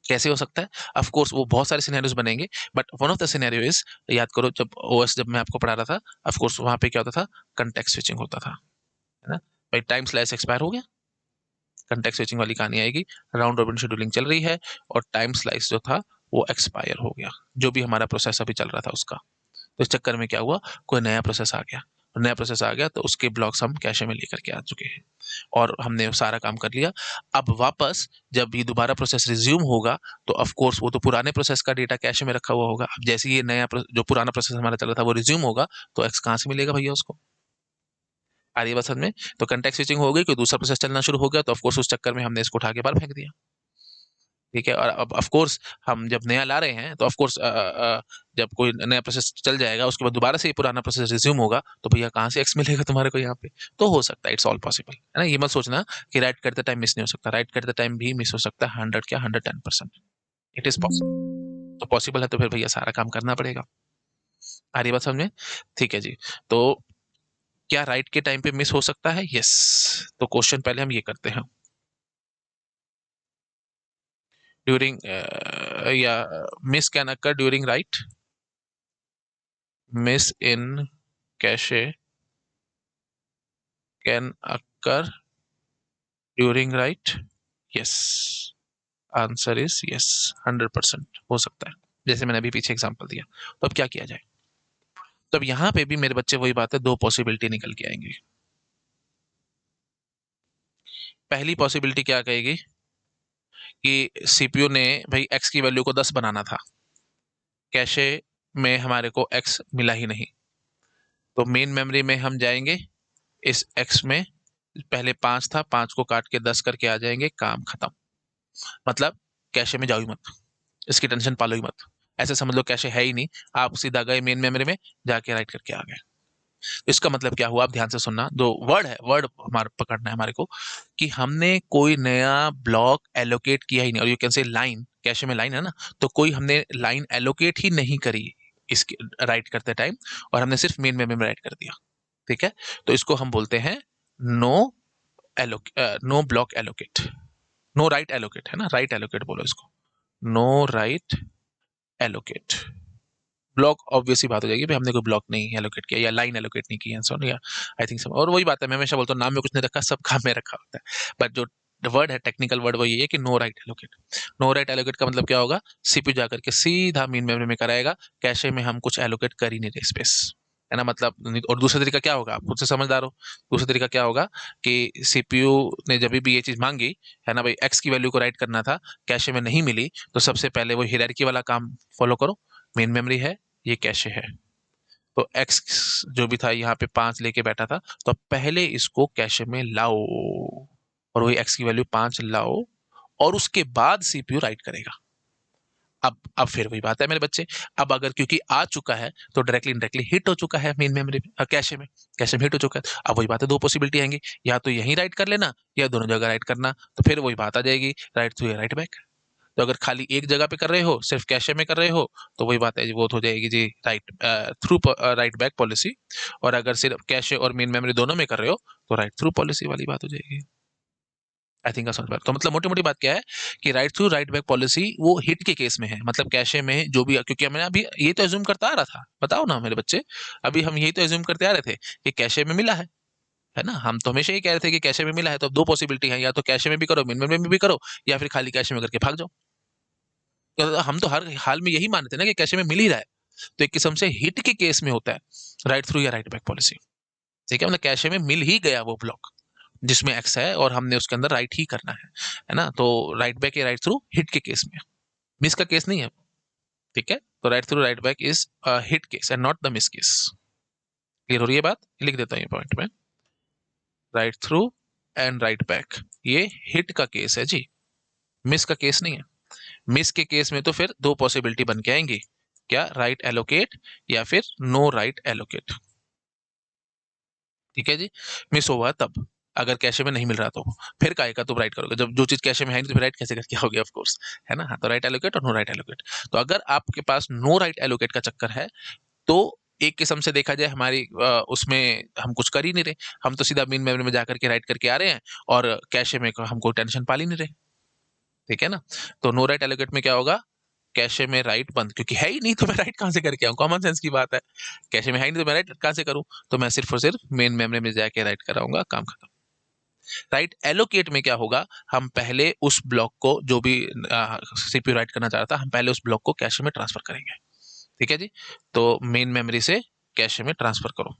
[SPEAKER 1] कैसे हो सकता है? ऑफ कोर्स वो बहुत सारे सिनेरियोज बनेंगे, but one of the scenario is, याद करो जब ओएस जब मैं आपको पढ़ा रहा था, ऑफ कोर्स वहां पे क्या होता था, कंटेक्स्ट स्विचिंग होता था, है ना। भाई टाइम स्लाइस एक्सपायर हो गया, कंटेक्स्ट स्विचिंग वाली कहानी आएगी, राउंड रॉबिन शेड्यूलिंग चल रही है और टाइम स्लाइस जो था वो एक्सपायर हो गया, जो भी हमारा प्रोसेस अभी चल रहा था उसका। तो इस चक्कर में क्या हुआ, कोई नया प्रोसेस आ गया, और नया प्रोसेस आ गया तो उसके ब्लॉक्स हम कैशे में लेकर के आ चुके हैं और हमने सारा काम कर लिया। अब वापस जब ये दोबारा प्रोसेस रिज्यूम होगा तो ऑफ कोर्स वो तो पुराने प्रोसेस का डेटा कैशे में रखा हुआ होगा। अब जैसे ये नया जो पुराना प्रोसेस हमारा चल रहा था वो रिज्यूम होगा, तो एक्स कहाँ से मिलेगा भैया उसको? आ रही है बात समझ में? तो कंटेक्स्ट स्विचिंग हो गई, कोई दूसरा प्रोसेस चलना शुरू हो गया, तो ऑफ कोर्स उस चक्कर में हमने इसको उठा के बाहर फेंक दिया, ठीक है। और अब ऑफ कोर्स हम जब नया ला रहे हैं तो ऑफ कोर्स जब कोई नया प्रोसेस चल जाएगा उसके बाद दोबारा से ये पुराना प्रोसेस रिज्यूम होगा, तो भैया कहाँ से एक्स मिलेगा तुम्हारे को यहाँ पे? तो हो सकता है, इट्स ऑल पॉसिबल, है ना। ये मत सोचना कि राइट करते टाइम मिस नहीं हो सकता, राइट करते टाइम भी मिस हो सकता है, 100 क्या 110%, इट इज पॉसिबल। तो पॉसिबल है तो फिर भैया सारा काम करना पड़ेगा। आ रही बात समझ में? ठीक है जी। तो क्या राइट के टाइम पे मिस हो सकता है? यस। तो क्वेश्चन पहले हम ये करते हैं, ड्यूरिंग या miss can occur during right, miss in cache can occur during write? Yes. Answer is yes, 100% हो सकता है, जैसे मैंने अभी पीछे एग्जांपल दिया। तो अब क्या किया जाए? तो अब यहाँ पे भी मेरे बच्चे वही बात है, दो पॉसिबिलिटी निकल के आएंगी। पहली पॉसिबिलिटी क्या कहेगी कि सीपीयू ने भाई एक्स की वैल्यू को 10 बनाना था, कैशे में हमारे को एक्स मिला ही नहीं, तो मेन मेमोरी में हम जाएंगे, इस एक्स में पहले 5 था, 5 को काट के 10 करके आ जाएंगे, काम खत्म। मतलब कैशे में जाओ ही मत, इसकी टेंशन पालो ही मत, ऐसे समझ लो कैशे है ही नहीं, आप सीधा गए मेन मेमोरी में, जाके राइट करके आ गए। इसका मतलब क्या हुआ, आप ध्यान से सुनना, दो वर्ड है, वर्ड हमारे पकड़ना है हमारे को, कि हमने कोई नया ब्लॉक एलोकेट किया ही नहीं, और you can say line, cache में लाइन है ना, तो कोई हमने लाइन एलोकेट ही नहीं करी इसके राइट करते टाइम, और हमने सिर्फ मेन मेमोरी में राइट कर दिया। ठीक है, तो इसको हम बोलते हैं no no block allocate, no write allocate, है ना, राइट एलोकेट बोलो इसको, no write allocate. Block obvious ही बात हो जाएगी भाई, हमने कोई ब्लॉक नहीं एलोकेट किया या लाइन एलोकेट नहीं की, सो या आई थिंक सो। और वही बात है, मैं हमेशा बोलता हूँ नाम में कुछ नहीं रखा, सब काम में रखा होता है, बट जो वर्ड है, टेक्निकल वर्ड वो ये है कि no write allocate. No write allocate का मतलब क्या होगा, सीपीयू जाकर के सीधा मेन मेमोरी में कराएगा, कैशे में हम कुछ एलोकेट कर ही नहीं रहे स्पेस, है ना, मतलब। और दूसरा तरीका क्या होगा, आप खुद से समझदार हो, दूसरा तरीका क्या होगा कि सीपीयू ने जब भी ये चीज मांगी, है ना भाई, एक्स की वैल्यू को राइट करना था, कैशे में नहीं मिली, तो सबसे पहले वो हायरार्की वाला काम फॉलो करो, मेन मेमोरी है, ये कैशे है, तो एक्स जो भी था यहाँ पे 5 लेके बैठा था, तो पहले इसको कैशे में लाओ, और वही एक्स की वैल्यू 5 लाओ, और उसके बाद सीपीयू राइट करेगा। अब फिर वही बात है मेरे बच्चे, अब अगर क्योंकि आ चुका है तो डायरेक्टली इनडायरेक्टली हिट हो चुका है मेन मेमोरी में, कैशे में हिट हो चुका है। अब वही बात है, दो पॉसिबिलिटी आएंगी, या तो यहीं राइट कर लेना या दोनों जगह राइट करना, तो फिर वही बात आ जाएगी, राइट थ्रू या राइट बैक। तो अगर खाली एक जगह पे कर रहे हो, सिर्फ कैशे में कर रहे हो, तो वही बात है, वो हो जाएगी जी write through write back policy, और अगर सिर्फ कैशे और मेन मेमोरी दोनों में कर रहे हो, तो राइट थ्रू पॉलिसी वाली बात हो जाएगी। आई थिंक समझ पा, तो मतलब मोटी मोटी बात क्या है कि right through write back policy वो हिट के केस में है, मतलब कैशे में जो भी, क्योंकि मैंने अभी ये तो एज्यूम करता आ रहा था, बताओ ना मेरे बच्चे, अभी हम यही तो एज्यूम करते आ रहे थे कि कैशे में मिला है ना, हम तो हमेशा ही कह रहे थे कि कैशे में मिला है, तो अब दो पॉसिबिलिटी है, या तो कैशे में भी करो, मेन मेमोरी में भी करो, या फिर खाली कैशे में करके भाग जाओ। तो हम तो हर हाल में यही मानते हैं ना कि कैशे में मिल ही रहा है, तो एक किस्म से हिट के केस में होता है राइट थ्रू या राइट बैक पॉलिसी। ठीक है, मतलब कैशे में मिल ही गया वो ब्लॉक जिसमें एक्स है, और हमने उसके अंदर राइट ही करना है ना, तो राइट बैक या राइट थ्रू हिट के केस में, मिस का केस नहीं है। ठीक है, तो write through write back is hit case and not the miss case. Clear हो रही है बात, लिख देता हूँ ये पॉइंट में, right through and right back ये हिट का केस है जी, मिस का केस नहीं है। मिस के केस में तो फिर दो पॉसिबिलिटी बन के आएंगी, क्या, राइट एलोकेट या फिर नो राइट एलोकेट। ठीक है जी, मिस हुआ तब, अगर कैशे में नहीं मिल रहा तो फिर काहे का तुम राइट करोगे, जब जो चीज कैशे में है नहीं तो फिर राइट कैसे करके आओगे, ऑफ कोर्स, है ना। हाँ, तो राइट एलोकेट और नो राइट एलोकेट, तो अगर आपके पास नो राइट एलोकेट का चक्कर है, तो एक किस्म से देखा जाए हमारी उसमें हम कुछ कर ही नहीं रहे, हम तो सीधा मेन मेमोरी में जाकर के राइट करके आ रहे हैं, और कैशे में हमको टेंशन पाल ही नहीं रहे। ठीक है ना, तो नो राइट एलोकेट में क्या होगा, कैशे में राइट बंद, क्योंकि है ही नहीं तो मैं राइट कहां से करके आऊं, कॉमन सेंस की बात है, कैशे में है ही नहीं तो मैं राइट कहां से करूं, तो मैं सिर्फ और सिर्फ मेन मेमोरी में जाके राइट कराऊंगा, काम खत्म। राइट एलोकेट में क्या होगा, हम पहले उस ब्लॉक को जो भी सीपीयू राइट करना चाह रहा था, हम पहले उस ब्लॉक को कैशे में ट्रांसफर करेंगे। ठीक है जी, तो मेन मेमोरी से कैशे में ट्रांसफर करो,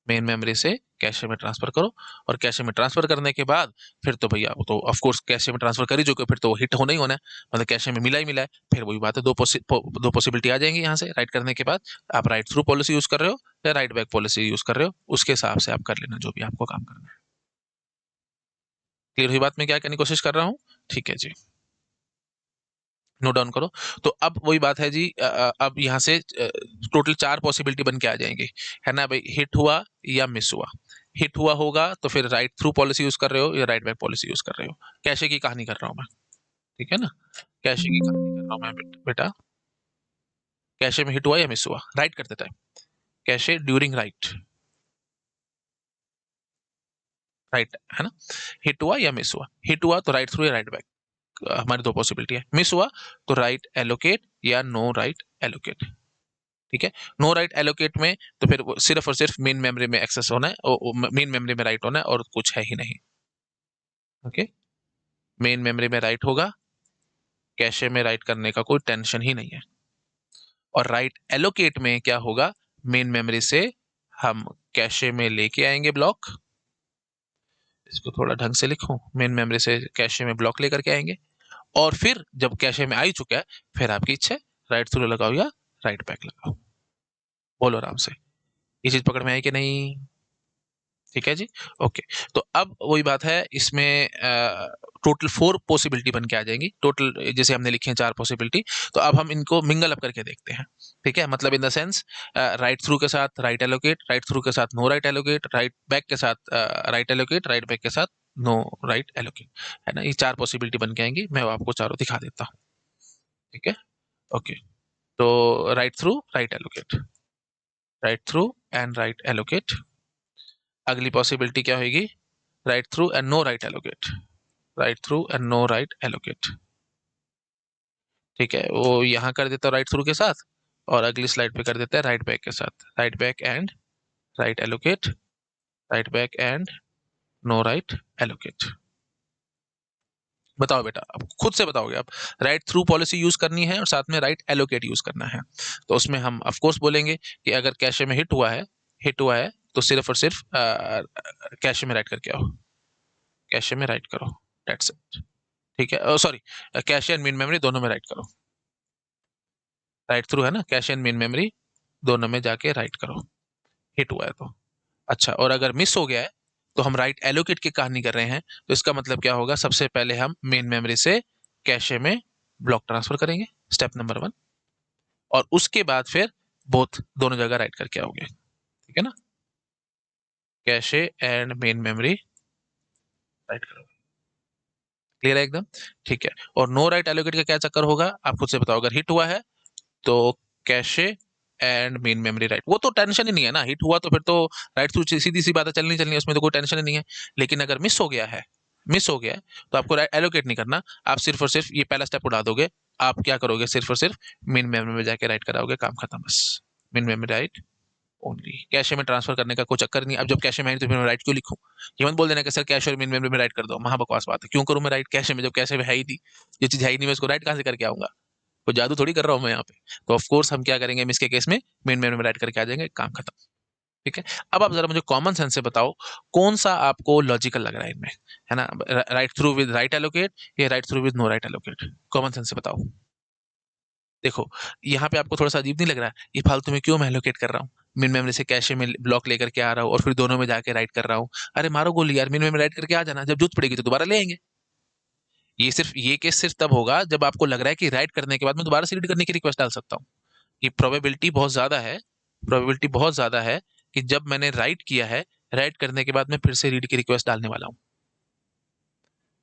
[SPEAKER 1] मेन मेमोरी से कैशे में ट्रांसफर करो, और कैशे में ट्रांसफर करने के बाद फिर तो भैया वो तो ऑफ कोर्स कैशे में ट्रांसफर कर ही चुके, फिर तो वो हिट होना ही होना है, मतलब कैशे में मिला है, फिर वही बात है, दो पॉसिबिलिटी आ जाएंगी यहाँ से राइट करने के बाद, आप राइट थ्रू पॉलिसी यूज कर रहे हो या राइट बैक पॉलिसी यूज कर रहे हो, उसके हिसाब से आप कर लेना जो भी आपको काम करना है। क्लियर हुई बात, में क्या करने की कोशिश कर रहा हूँ? ठीक है जी, नोट डाउन करो। तो अब वही बात है जी, अब यहाँ से टोटल 4 पॉसिबिलिटी बन के आ जाएंगी, है ना भाई, हिट हुआ या मिस हुआ। हिट हुआ होगा तो फिर राइट थ्रू पॉलिसी यूज कर रहे हो या राइट बैक पॉलिसी यूज कर रहे हो, कैशे की कहानी कर रहा हूं मैं। ठीक है ना, कैशे की कहानी कर रहा हूं मैं बेटा, कैशे में हिट हुआ या मिस हुआ राइट करते time, cache during right, right है ना, हिट हुआ या मिस हुआ, हिट हुआ तो राइट थ्रू या राइट बैक, हमारी दो पॉसिबिलिटी है, मिस हुआ तो राइट एलोकेट या नो राइट एलोकेट। ठीक है। नो राइट एलोकेट में तो फिर वो सिर्फ और सिर्फ मेन मेमोरी में एक्सेस होना है, मेन मेमोरी में राइट होना है और कुछ है ही नहीं। ओके, मेन मेमोरी में राइट होगा, कैशे में राइट करने का कोई टेंशन ही नहीं है। और राइट एलोकेट में क्या होगा, मेन मेमोरी से हम कैशे में लेके आएंगे ब्लॉक, इसको थोड़ा ढंग से लिखूं, मेन मेमोरी से कैशे में ब्लॉक लेकर के आएंगे, और फिर जब कैशे में आ ही चुका है फिर आपकी इच्छा है राइट थ्रू लगाओ या राइट बैक लगाओ। बोलो आराम से, ये चीज पकड़ में आई कि नहीं? ठीक है जी। ओके, तो अब वही बात है, इसमें टोटल 4 पॉसिबिलिटी बन के आ जाएंगी टोटल, जैसे हमने लिखी है 4 पॉसिबिलिटी। तो अब हम इनको मिंगल अप करके देखते हैं। ठीक है, मतलब in the sense write through के साथ राइट एलोकेट, राइट थ्रू के साथ no write allocate, write back के साथ राइट एलोकेट, राइट बैक के साथ नो राइट एलोकेट, है ना। ये 4 पॉसिबिलिटी बन के आएंगी, मैं आपको चारों दिखा देता हूँ। ठीक है, ओके। तो write through write allocate, write through and write allocate. अगली पॉसिबिलिटी क्या होगी, write through and no write allocate, write through and no write allocate. ठीक है, वो यहाँ कर देता है राइट थ्रू के साथ, और अगली स्लाइड पे कर देता है राइट बैक के साथ, write back and write allocate, write back and no write allocate. बताओ बेटा, अब खुद से बताओगे आप, राइट थ्रू पॉलिसी यूज करनी है और साथ में राइट एलोकेट यूज करना है। तो उसमें हम ऑफ कोर्स बोलेंगे कि अगर कैशे में हिट हुआ है तो सिर्फ और सिर्फ कैशे में राइट करके आओ, कैशे में राइट करो, दैट्स इट। ठीक है, sorry, cache and main memory दोनों में राइट करो। राइट थ्रू है ना, कैशे एंड मेन मेमोरी दोनों में जाके राइट करो, हिट हुआ है तो। अच्छा, और अगर मिस हो गया है तो हम राइट एलोकेट की कहानी कर रहे हैं, तो इसका मतलब क्या होगा, सबसे पहले हम मेन मेमोरी से कैशे में ब्लॉक ट्रांसफर करेंगे, स्टेप नंबर 1, और उसके बाद फिर बोथ दोनों जगह राइट करके आओगे। ठीक है ना, cache and main memory write करोगे। क्लियर है एकदम? ठीक है, और नो राइट एलोकेट का क्या चक्कर होगा आप खुद से बताओ। अगर हिट हुआ है तो cache and main memory write, वो तो टेंशन ही नहीं है ना, हिट हुआ तो फिर तो राइट थ्रू सीधी सी बात है, चलनी चलनी है, उसमें तो कोई टेंशन ही नहीं है। लेकिन अगर मिस हो गया है तो आपको एलोकेट नहीं करना, आप सिर्फ और सिर्फ ये पहला स्टेप उड़ा दोगे। आप क्या करोगे, सिर्फ और सिर्फ मेन मेमोरी में जाके राइट कराओगे, काम खत्म बस। Main memory write only, cache में ट्रांसफर करने का कोई चक्कर नहीं। अब जब कैशे में है तो फिर मैं राइट क्यों लिखूं? ये मत बोल देना कि सर कैश और मेन मेमोरी में राइट कर दो, महा बकवास बात है। क्यों करूं मैं राइट कैशे में, जब कैशे में है ही नहीं, ये चीज है ही नहीं, मैं इसको राइट कहां से करके आऊंगा? कोई जादू थोड़ी कर रहा हूँ मैं यहाँ पे। तो ऑफ कोर्स हम क्या करेंगे, हम इसके केस में मेन मेमोरी में राइट करके आ जाएंगे, काम खत्म। ठीक है, अब आप जरा मुझे कॉमन सेंस से बताओ कौन सा आपको लॉजिकल लग रहा है इनमें, है ना, write through with write allocate या write through with no write allocate? Common sense से बताओ। देखो, यहाँ पे आपको थोड़ा सा अजीब नहीं लग रहा है, ये फालतू में क्यों मैं एलोकेट कर रहा हूँ, मेन मेमोरी से कैशे में ब्लॉक लेकर के आ रहा हूँ और फिर दोनों में जाके राइट कर रहा हूँ। अरे मारो गोली यार, मेन मेमोरी राइट करके आ जाना, जब जरूरत पड़ेगी तो दोबारा ले आएंगे। ये केस सिर्फ तब होगा जब आपको लग रहा है कि राइट करने के बाद मैं दोबारा से रीड करने की रिक्वेस्ट डाल सकता हूँ। कि प्रोबेबिलिटी बहुत ज़्यादा है, प्रोबेबिलिटी बहुत ज़्यादा है कि जब मैंने राइट किया है, राइट करने के बाद मैं फिर से रीड की रिक्वेस्ट डालने वाला हूँ,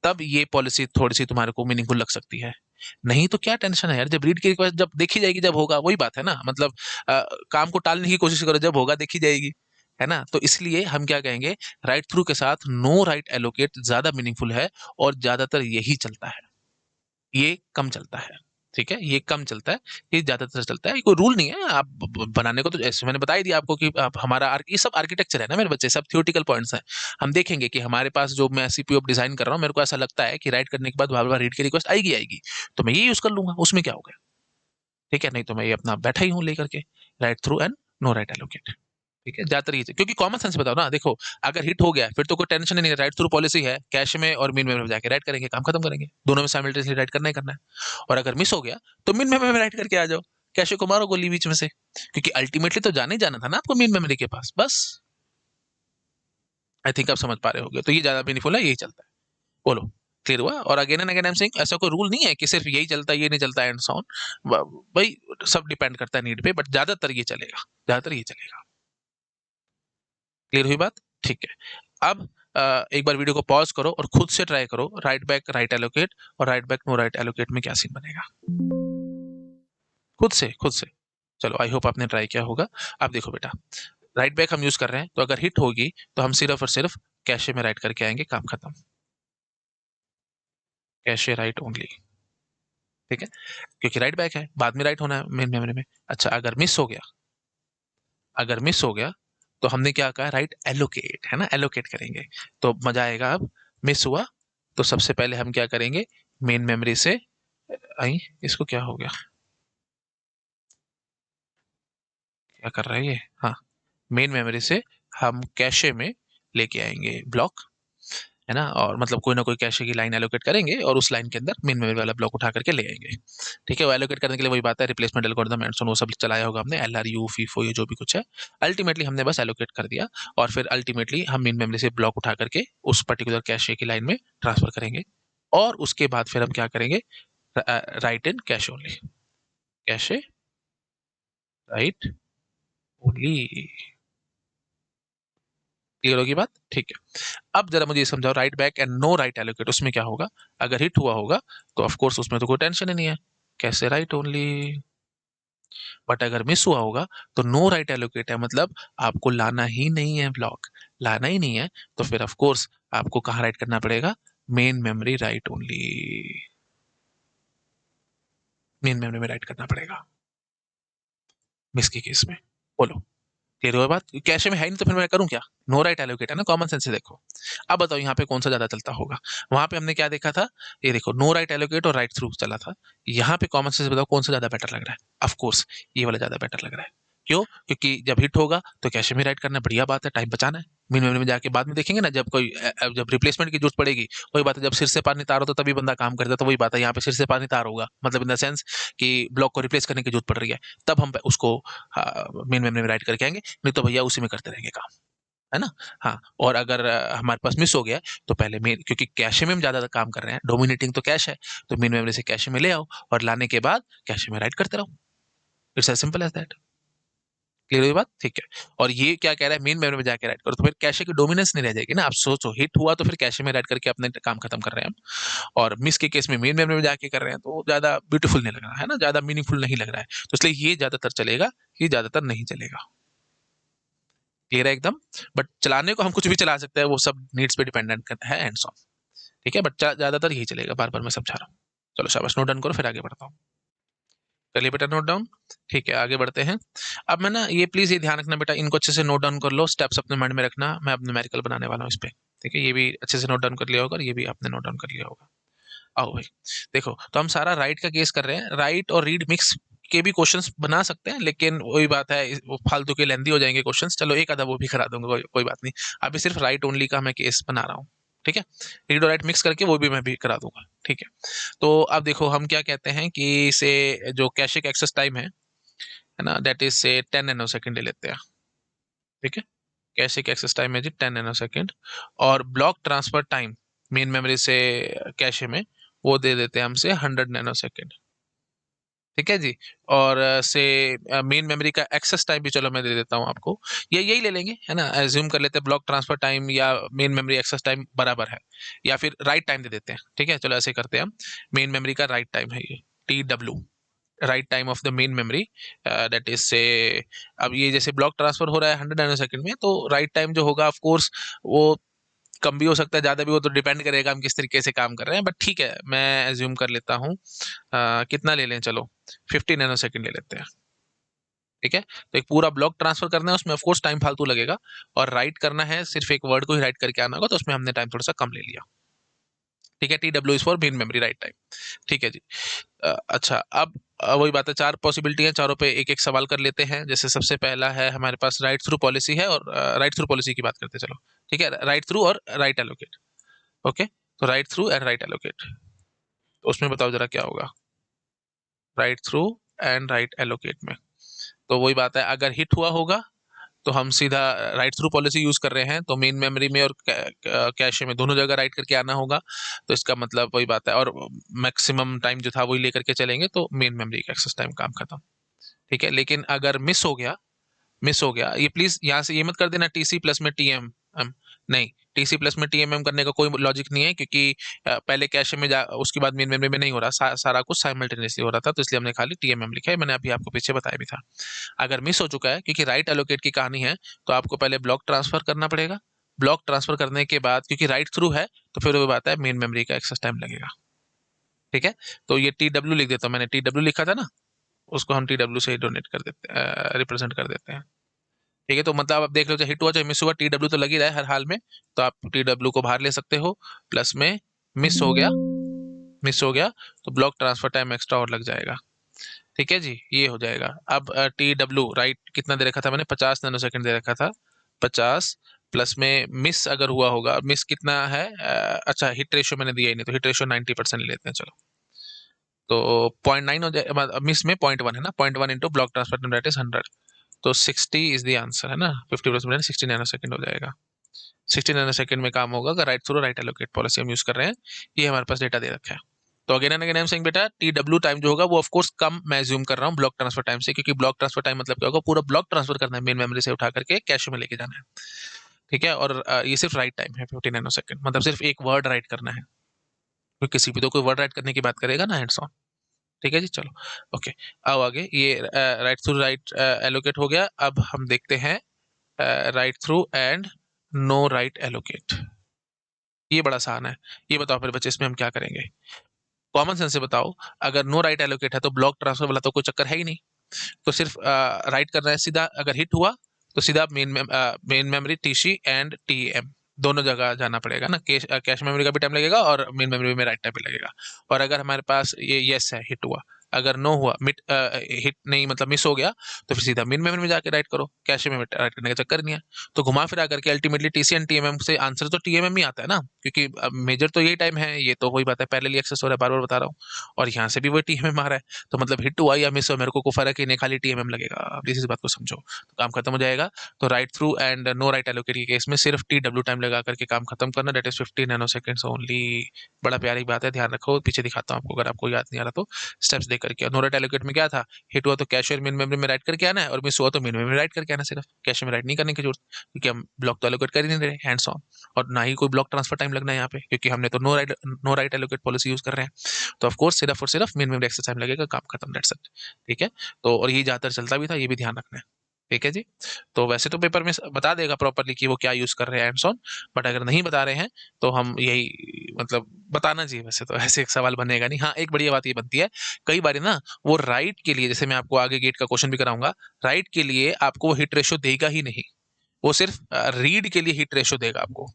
[SPEAKER 1] तब ये पॉलिसी थोड़ी सी तुम्हारे को मीनिंगफुल लग सकती है। नहीं तो क्या टेंशन है यार, जब रीड की रिक्वेस्ट जब देखी जाएगी जब होगा, वही बात है ना, मतलब काम को टालने की कोशिश करो, जब होगा देखी जाएगी, है ना। तो इसलिए हम क्या कहेंगे, राइट थ्रू के साथ नो राइट एलोकेट ज्यादा मीनिंगफुल है, और ज्यादातर यही चलता है, ये कम चलता है। ठीक है, ये कम चलता है, ये ज्यादातर चलता है। ये कोई रूल नहीं है, आप बनाने को तो ऐसे मैंने बता ही दिया आपको कि आप हमारा ये सब आर्किटेक्चर है ना मेरे बच्चे, सब थियोरेटिकल पॉइंट्स हैं। हम देखेंगे कि हमारे पास जो मैं सीपीयू अब डिजाइन कर रहा हूँ, मेरे को ऐसा लगता है कि राइट करने के बाद बार बार रीड की रिक्वेस्ट आएगी, तो मैं ये यूज कर लूंगा, उसमें क्या हो गया? ठीक है, नहीं तो मैं ये अपना बैठा ही हूँ लेकर के, write through and no write allocate. ठीक है, ज्यादातर ये, क्योंकि कॉमन सेंस बताओ ना, देखो अगर हिट हो गया फिर तो कोई टेंशन ही नहीं है, राइट थ्रू पॉलिसी है, कैश में और मिन में जाके राइट करेंगे, काम खत्म करेंगे, दोनों में साइमल्टेनियसली राइट करना ही करना है। और अगर मिस हो गया तो मिन मेमोरी में राइट करके आ जाओ, कैशे को मारो गोली बीच में से, क्योंकि अल्टीमेटली तो जाना ही जाना था ना आपको मिन मेमोरी के पास, बस। आई थिंक आप समझ पा रहे होगे, तो ये ज्यादा मीनिंगफुल है, यही चलता है। बोलो, क्लियर हुआ? और again and again I am saying, ऐसा कोई रूल नहीं है कि सिर्फ यही चलता है ये नहीं चलता एंड सो ऑन, भाई सब डिपेंड करता है नीड पे, बट ज्यादातर ये चलेगा, ज्यादातर ये चलेगा। क्लियर हुई बात? ठीक है, अब एक बार वीडियो को पॉज करो और खुद से ट्राई करो, राइट बैक राइट एलोकेट और write back no write allocate में क्या सीन बनेगा, खुद से। चलो, आई होप आपने ट्राई किया होगा। अब देखो बेटा, राइट बैक हम यूज कर रहे हैं, तो अगर हिट होगी तो हम सिर्फ और सिर्फ कैशे में राइट करके आएंगे, काम खत्म, कैशे राइट ओनली। ठीक है, क्योंकि राइट बैक है, बाद में राइट होना है मेन मेमोरी में। अच्छा, अगर मिस हो गया अगर मिस हो गया तो हमने क्या कहा, राइट एलोकेट, है ना, एलोकेट करेंगे। तो मजा आएगा। अब मिस हुआ तो सबसे पहले हम क्या करेंगे, मेन मेमोरी से, आई इसको क्या हो गया, क्या कर रहा है ये, हाँ, मेन मेमोरी से हम कैशे में लेके आएंगे ब्लॉक, है ना, और मतलब कोई ना कोई कैशे की लाइन एलोकेट करेंगे और उस लाइन के अंदर मेन मेमोरी वाला ब्लॉक उठा करके ले आएंगे। ठीक है, वो एलोकेट करने के लिए वही बात है, रिप्लेसमेंट एल्गोरिथम एंड सो वो सब चलाया होगा हमने, एल आर यू फीफो ये जो भी कुछ है। अल्टीमेटली हमने बस एलोकेट कर दिया और फिर अल्टीमेटली हम मेन मेमोरी से ब्लॉक उठा करके उस पर्टिकुलर कैशे की लाइन में ट्रांसफर करेंगे। और उसके बाद फिर हम क्या करेंगे, write in cache only, cache write only. Clear होगी बात, ठीक है। अब जरा मुझे ये समझाओ, write back and no write allocate, उसमें क्या होगा, अगर हिट हुआ होगा तो ऑफ कोर्स उसमें तो कोई टेंशन ही नहीं है, कैसे राइट ओनली। बट अगर मिस हुआ होगा तो नो राइट एलोकेट है, मतलब आपको लाना ही नहीं है ब्लॉक, लाना ही नहीं है, तो फिर ऑफ कोर्स आपको कहाँ राइट करना पड़ेगा, main memory write only, main memory में राइट करना पड़ेगा मिस के केस में। बोलो, क्लियर हुआ बात, कैशे में है नहीं तो फिर मैं करूं क्या, नो राइट एलोकेट है ना, कॉमन सेंस से देखो। अब बताओ यहाँ पे कौन सा ज्यादा चलता होगा, वहां पे हमने क्या देखा था, ये देखो नो राइट एलोकेट और राइट थ्रू चला था, यहाँ पे कॉमन सेंस बताओ कौन सा ज्यादा बेटर लग रहा है, ऑफ कोर्स ये वाला ज्यादा बेटर लग रहा है। क्यों, क्योंकि जब हिट होगा तो कैशे में राइट करना बढ़िया बात है, टाइम बचाना है, मेन मेमोरी में जाके बाद में देखेंगे ना, जब कोई जब रिप्लेसमेंट की जरूरत पड़ेगी, वही बात है, जब सिर से पानी तार होता तभी बंदा काम करता, तो वही बात है यहाँ पे सिर से पानी तार होगा, मतलब इन द सेंस कि ब्लॉक को रिप्लेस करने की जरूरत पड़ रही है, तब हम उसको मेन मेमोरी में राइट करके आएंगे, नहीं तो भैया उसी में करते रहेंगे काम, है ना। हाँ, और अगर हमारे पास मिस हो गया तो पहले मेन, क्योंकि कैशे में हम ज्यादा काम कर रहे हैं, डोमिनेटिंग तो कैश है, तो मेन मेमोरी से कैशे में ले आओ और लाने के बाद कैशे में राइट करते रहो, it's as simple as that. Clear हुई बात, ठीक है। और ये क्या कह रहा है, मेन मेमोरी में जाके राइट करो, तो फिर कैशे की डोमिनेंस नहीं रह जाएगी ना, आप सोचो हिट हुआ तो फिर कैशे में राइट करके अपने काम खत्म कर रहे हैं हम, और मिस के केस में मेन मेमोरी में जाके कर रहे हैं, तो ज्यादा ब्यूटीफुल नहीं लग रहा है ना, ज्यादा मीनिंगफुल नहीं लग रहा है, तो इसलिए ये ज्यादातर चलेगा, ये ज्यादातर नहीं चलेगा। क्लियर है एकदम। बट चलाने को हम कुछ भी चला सकते हैं, वो सब नीड्स पे डिपेंडेंट करता है एंड सो, ठीक है, बट ज्यादातर यही चलेगा, बार बार मैं समझा रहा हूँ। चलो शाबाश, नोट डाउन करो, फिर आगे बढ़ता हूँ। चलिए बेटा नोट डाउन, ठीक है आगे बढ़ते हैं। अब मैं ना, ये प्लीज ये ध्यान रखना बेटा, इनको अच्छे से नोट डाउन कर लो, स्टेप्स अपने माइंड में रखना, मैं अब न्यूमेरिकल बनाने वाला हूँ इस पे, ठीक है, ये भी अच्छे से नोट डाउन कर लिया होगा और ये भी आपने नोट डाउन कर लिया होगा। आओ भाई, देखो तो हम सारा राइट का केस कर रहे हैं, राइट और रीड मिक्स के भी क्वेश्चंस बना सकते हैं, लेकिन वही बात है, वो फालतू के लेंदी हो जाएंगे क्वेश्चंस, चलो एक आधा वो भी करा दूंगा, कोई बात नहीं। अभी सिर्फ राइट ओनली का मैं केस बना रहा हूँ, ठीक है, रीड और राइट मिक्स करके वो भी मैं भी करा दूंगा, ठीक है। तो अब देखो हम क्या कहते हैं कि इसे, जो कैशे का एक्सेस टाइम है ना, दैट इज से 10 नैनो सेकंड ले लेते हैं, ठीक है, कैशे का एक्सेस टाइम है जी 10 नैनो सेकंड, और block transfer time main memory से कैशे में, वो दे देते हैं हमसे 100 नैनो सेकंड, ठीक है जी। और से मेन मेमोरी का एक्सेस टाइम भी चलो मैं दे देता हूँ आपको, ये यही ले लेंगे, है ना, एज्यूम कर लेते हैं ब्लॉक ट्रांसफर टाइम या मेन मेमोरी एक्सेस टाइम बराबर है, या फिर राइट टाइम दे देते हैं, ठीक है, चलो ऐसे करते हैं हम, मेन मेमोरी का राइट टाइम है ये, T W, right time of the main memory, that is से, अब ये जैसे ब्लॉक ट्रांसफर हो रहा है 100 नैनो सेकंड में, तो राइट टाइम जो होगा ऑफ कोर्स वो कम भी हो सकता है, ज्यादा भी, वो तो डिपेंड करेगा हम किस तरीके से काम कर रहे हैं, बट ठीक है मैं एज्यूम कर लेता हूँ, कितना ले लें, चलो 50 नैनो सेकंड ले लेते हैं, ठीक है। तो एक पूरा ब्लॉक ट्रांसफर करना है, उसमें ऑफकोर्स टाइम फालतू लगेगा, और राइट करना है सिर्फ एक वर्ड को ही राइट करके आना होगा, तो उसमें हमने टाइम थोड़ा सा कम ले लिया, ठीक है, T W is for main memory write time, ठीक है जी। अच्छा, अब वही बात है, चार पॉसिबिलिटी है, चारों पे एक एक सवाल कर लेते हैं। जैसे सबसे पहला है हमारे पास राइट थ्रू पॉलिसी है, और राइट थ्रू पॉलिसी की बात करते हैं, चलो ठीक है, राइट थ्रू और राइट एलोकेट, ओके, तो write through and write allocate, तो उसमें बताओ जरा क्या होगा, right through and write allocate में, तो वही बात है, अगर हिट हुआ होगा तो हम सीधा राइट थ्रू पॉलिसी यूज कर रहे हैं, तो मेन मेमोरी में और कैशे में दोनों जगह राइट करके आना होगा, तो इसका मतलब वही बात है, और मैक्सिमम टाइम जो था वही लेकर के चलेंगे, तो मेन मेमोरी का एक्सेस टाइम काम खत्म, ठीक है। लेकिन अगर मिस हो गया, ये प्लीज यहाँ से ये मत कर देना टीसी प्लस में टीएम, नहीं, टीसी प्लस में टीएमएम करने का कोई लॉजिक नहीं है, क्योंकि पहले कैशे में जा, उसके बाद मेन मेमोरी में नहीं हो रहा, सारा कुछ साइमल्टेनियसली हो रहा था, तो इसलिए हमने खाली टीएमएम लिखा है, मैंने अभी आपको पीछे बताया भी था। अगर मिस हो चुका है, क्योंकि राइट एलोकेट की कहानी है, तो आपको पहले ब्लॉक ट्रांसफर करना पड़ेगा, ब्लॉक ट्रांसफर करने के बाद क्योंकि राइट थ्रू है, तो फिर वो बात है मेन मेमोरी का एक्सेस टाइम लगेगा, ठीक है। तो ये टी डब्ल्यू लिख देता हूँ, मैंने टी डब्ल्यू लिखा था ना, उसको हम टी डब्ल्यू से डोनेट कर देते, रिप्रेजेंट कर देते हैं, ठीक है, तो मतलब आप देख लो चाहे हिट हुआ चाहे मिस हुआ, टी डब्ल्यू तो लग ही रहा है हर हाल में, तो आप टी डब्ल्यू को बाहर ले सकते हो। प्लस में मिस हो गया, मिस हो गया तो ब्लॉक ट्रांसफर टाइम एक्स्ट्रा और लग जाएगा। ठीक है जी, ये हो जाएगा। अब टी डब्ल्यू राइट कितना दे रखा था मैंने, 50 नैनोसेकंड दे रखा था, 50 प्लस में मिस अगर हुआ होगा, मिस कितना है, अच्छा हिट रेशियो मैंने दिया ही नहीं, तो हिट रेशियो 90% ले लेते हैं चलो, तो 0.9 हो जाए, मिस में 0.1 है ना, 0.1 into block transfer time that is 100, तो 60 इज द आंसर है ना, 50% 60 नैनोसेकंड हो जाएगा। 60 नैनोसेकंड में काम होगा अगर right through write allocate policy हम यूज कर रहे हैं, ये हमारे पास डेटा दे रखा है। तो again and again I am saying बेटा, टी डब्ल्यू टाइम जो होगा वो ऑफ कोर्स कम मैं एज्यूम कर रहा हूँ ब्लॉक ट्रांसफर टाइम से, क्योंकि ब्लॉक ट्रांसफर टाइम मतलब क्या होगा, पूरा ब्लॉक ट्रांसफर करना है मेन मेमोरी से उठा करके कैश में लेके जाना है। ठीक है, और ये सिर्फ राइट टाइम है 50 नैनोसेकंड, मतलब सिर्फ एक वर्ड राइट करना है, क्योंकि किसी भी तो कोई वर्ड राइट करने की बात करेगा ना हैंड्स ऑन। ठीक है जी, चलो ओके, आओ आगे, ये राइट थ्रू राइट एलोकेट हो गया। अब हम देखते हैं write through and no write allocate. ये बड़ा आसान है, ये बताओ फिर बच्चे इसमें हम क्या करेंगे, कॉमन सेंस से बताओ। अगर नो राइट एलोकेट है तो ब्लॉक ट्रांसफर वाला तो कोई चक्कर है ही नहीं, तो सिर्फ राइट करना है सीधा, अगर हिट हुआ तो सीधा main memory TC and TM दोनों जगह जाना पड़ेगा ना, कैश मेमोरी का भी टाइम लगेगा और मेन मेमोरी में राइट टाइम भी लगेगा। और अगर हमारे पास ये यस है हिट हुआ, अगर नो हुआ हिट नहीं मतलब मिस हो गया, तो फिर सीधा मेन मेमोरी में जाके राइट करो, कैश में राइट करने का चक्कर नहीं है। तो घुमा फिरा करके अल्टीमेटली टीसी एंड टीएमएम से आंसर तो टीएमएम ही आता है ना, क्योंकि मेजर तो यही टाइम है, ये तो वही बात है, पहले एक्सेस हो रहा है, बार बार बता रहा हूँ, और यहाँ से भी वही टीएमएम आ रहा है, तो मतलब हिट हुआ या मिस हुआ मेरे को फर्क ही नहीं, खाली टीएमएम लगेगा। आप इस बात को समझो तो काम खत्म हो जाएगा। तो write through and no write allocate के केस में सिर्फ टी डब्ल्यू टाइम लगा करके काम खत्म करना, दैट इज 50 नैनोसेकंड्स ओनली। बड़ा प्यारी बात है, ध्यान रखो, पीछे दिखाता हूँ आपको अगर आपको याद नहीं आ रहा तो, स्टेप्स देख करके। नो राइट एलोकेट में क्या था, हिट हुआ तो कैश और मेन मेमोरी में राइट करके आना है, और मिस हुआ तो मेन मेमोरी में राइट करके आना, सिर्फ कैश में राइट नहीं करने की जरूरत, क्योंकि हम ब्लॉक तो एलोकेट कर ही नहीं रहे हैंड्स ऑन, और ना ही कोई ब्लॉक ट्रांसफर टाइम लगना है यहाँ पे, क्योंकि हमने तो no write allocate policy use कर रहे हैं। तो ऑफ कोर्स सिर्फ और सिर्फ मेन मेमोरी एक्सेस टाइम लगेगा, काम खत्म, दैट्स इट। ठीक है, तो और ये ज्यादातर चलता भी था, ये भी ध्यान रखना है। ठीक है जी, तो वैसे तो पेपर में बता देगा प्रॉपरली कि वो क्या यूज कर रहे हैं हैंड्स ऑन, बट अगर नहीं बता रहे हैं तो हम यही मतलब बताना चाहिए, वैसे तो ऐसे एक सवाल बनेगा नहीं। हाँ, एक बढ़िया बात ये बनती है, कई बार ना वो राइट के लिए, जैसे मैं आपको आगे गेट का क्वेश्चन भी कराऊंगा, राइट के लिए आपको वो हिट रेशो देगा ही नहीं, वो सिर्फ रीड के लिए हिट रेशो देगा आपको।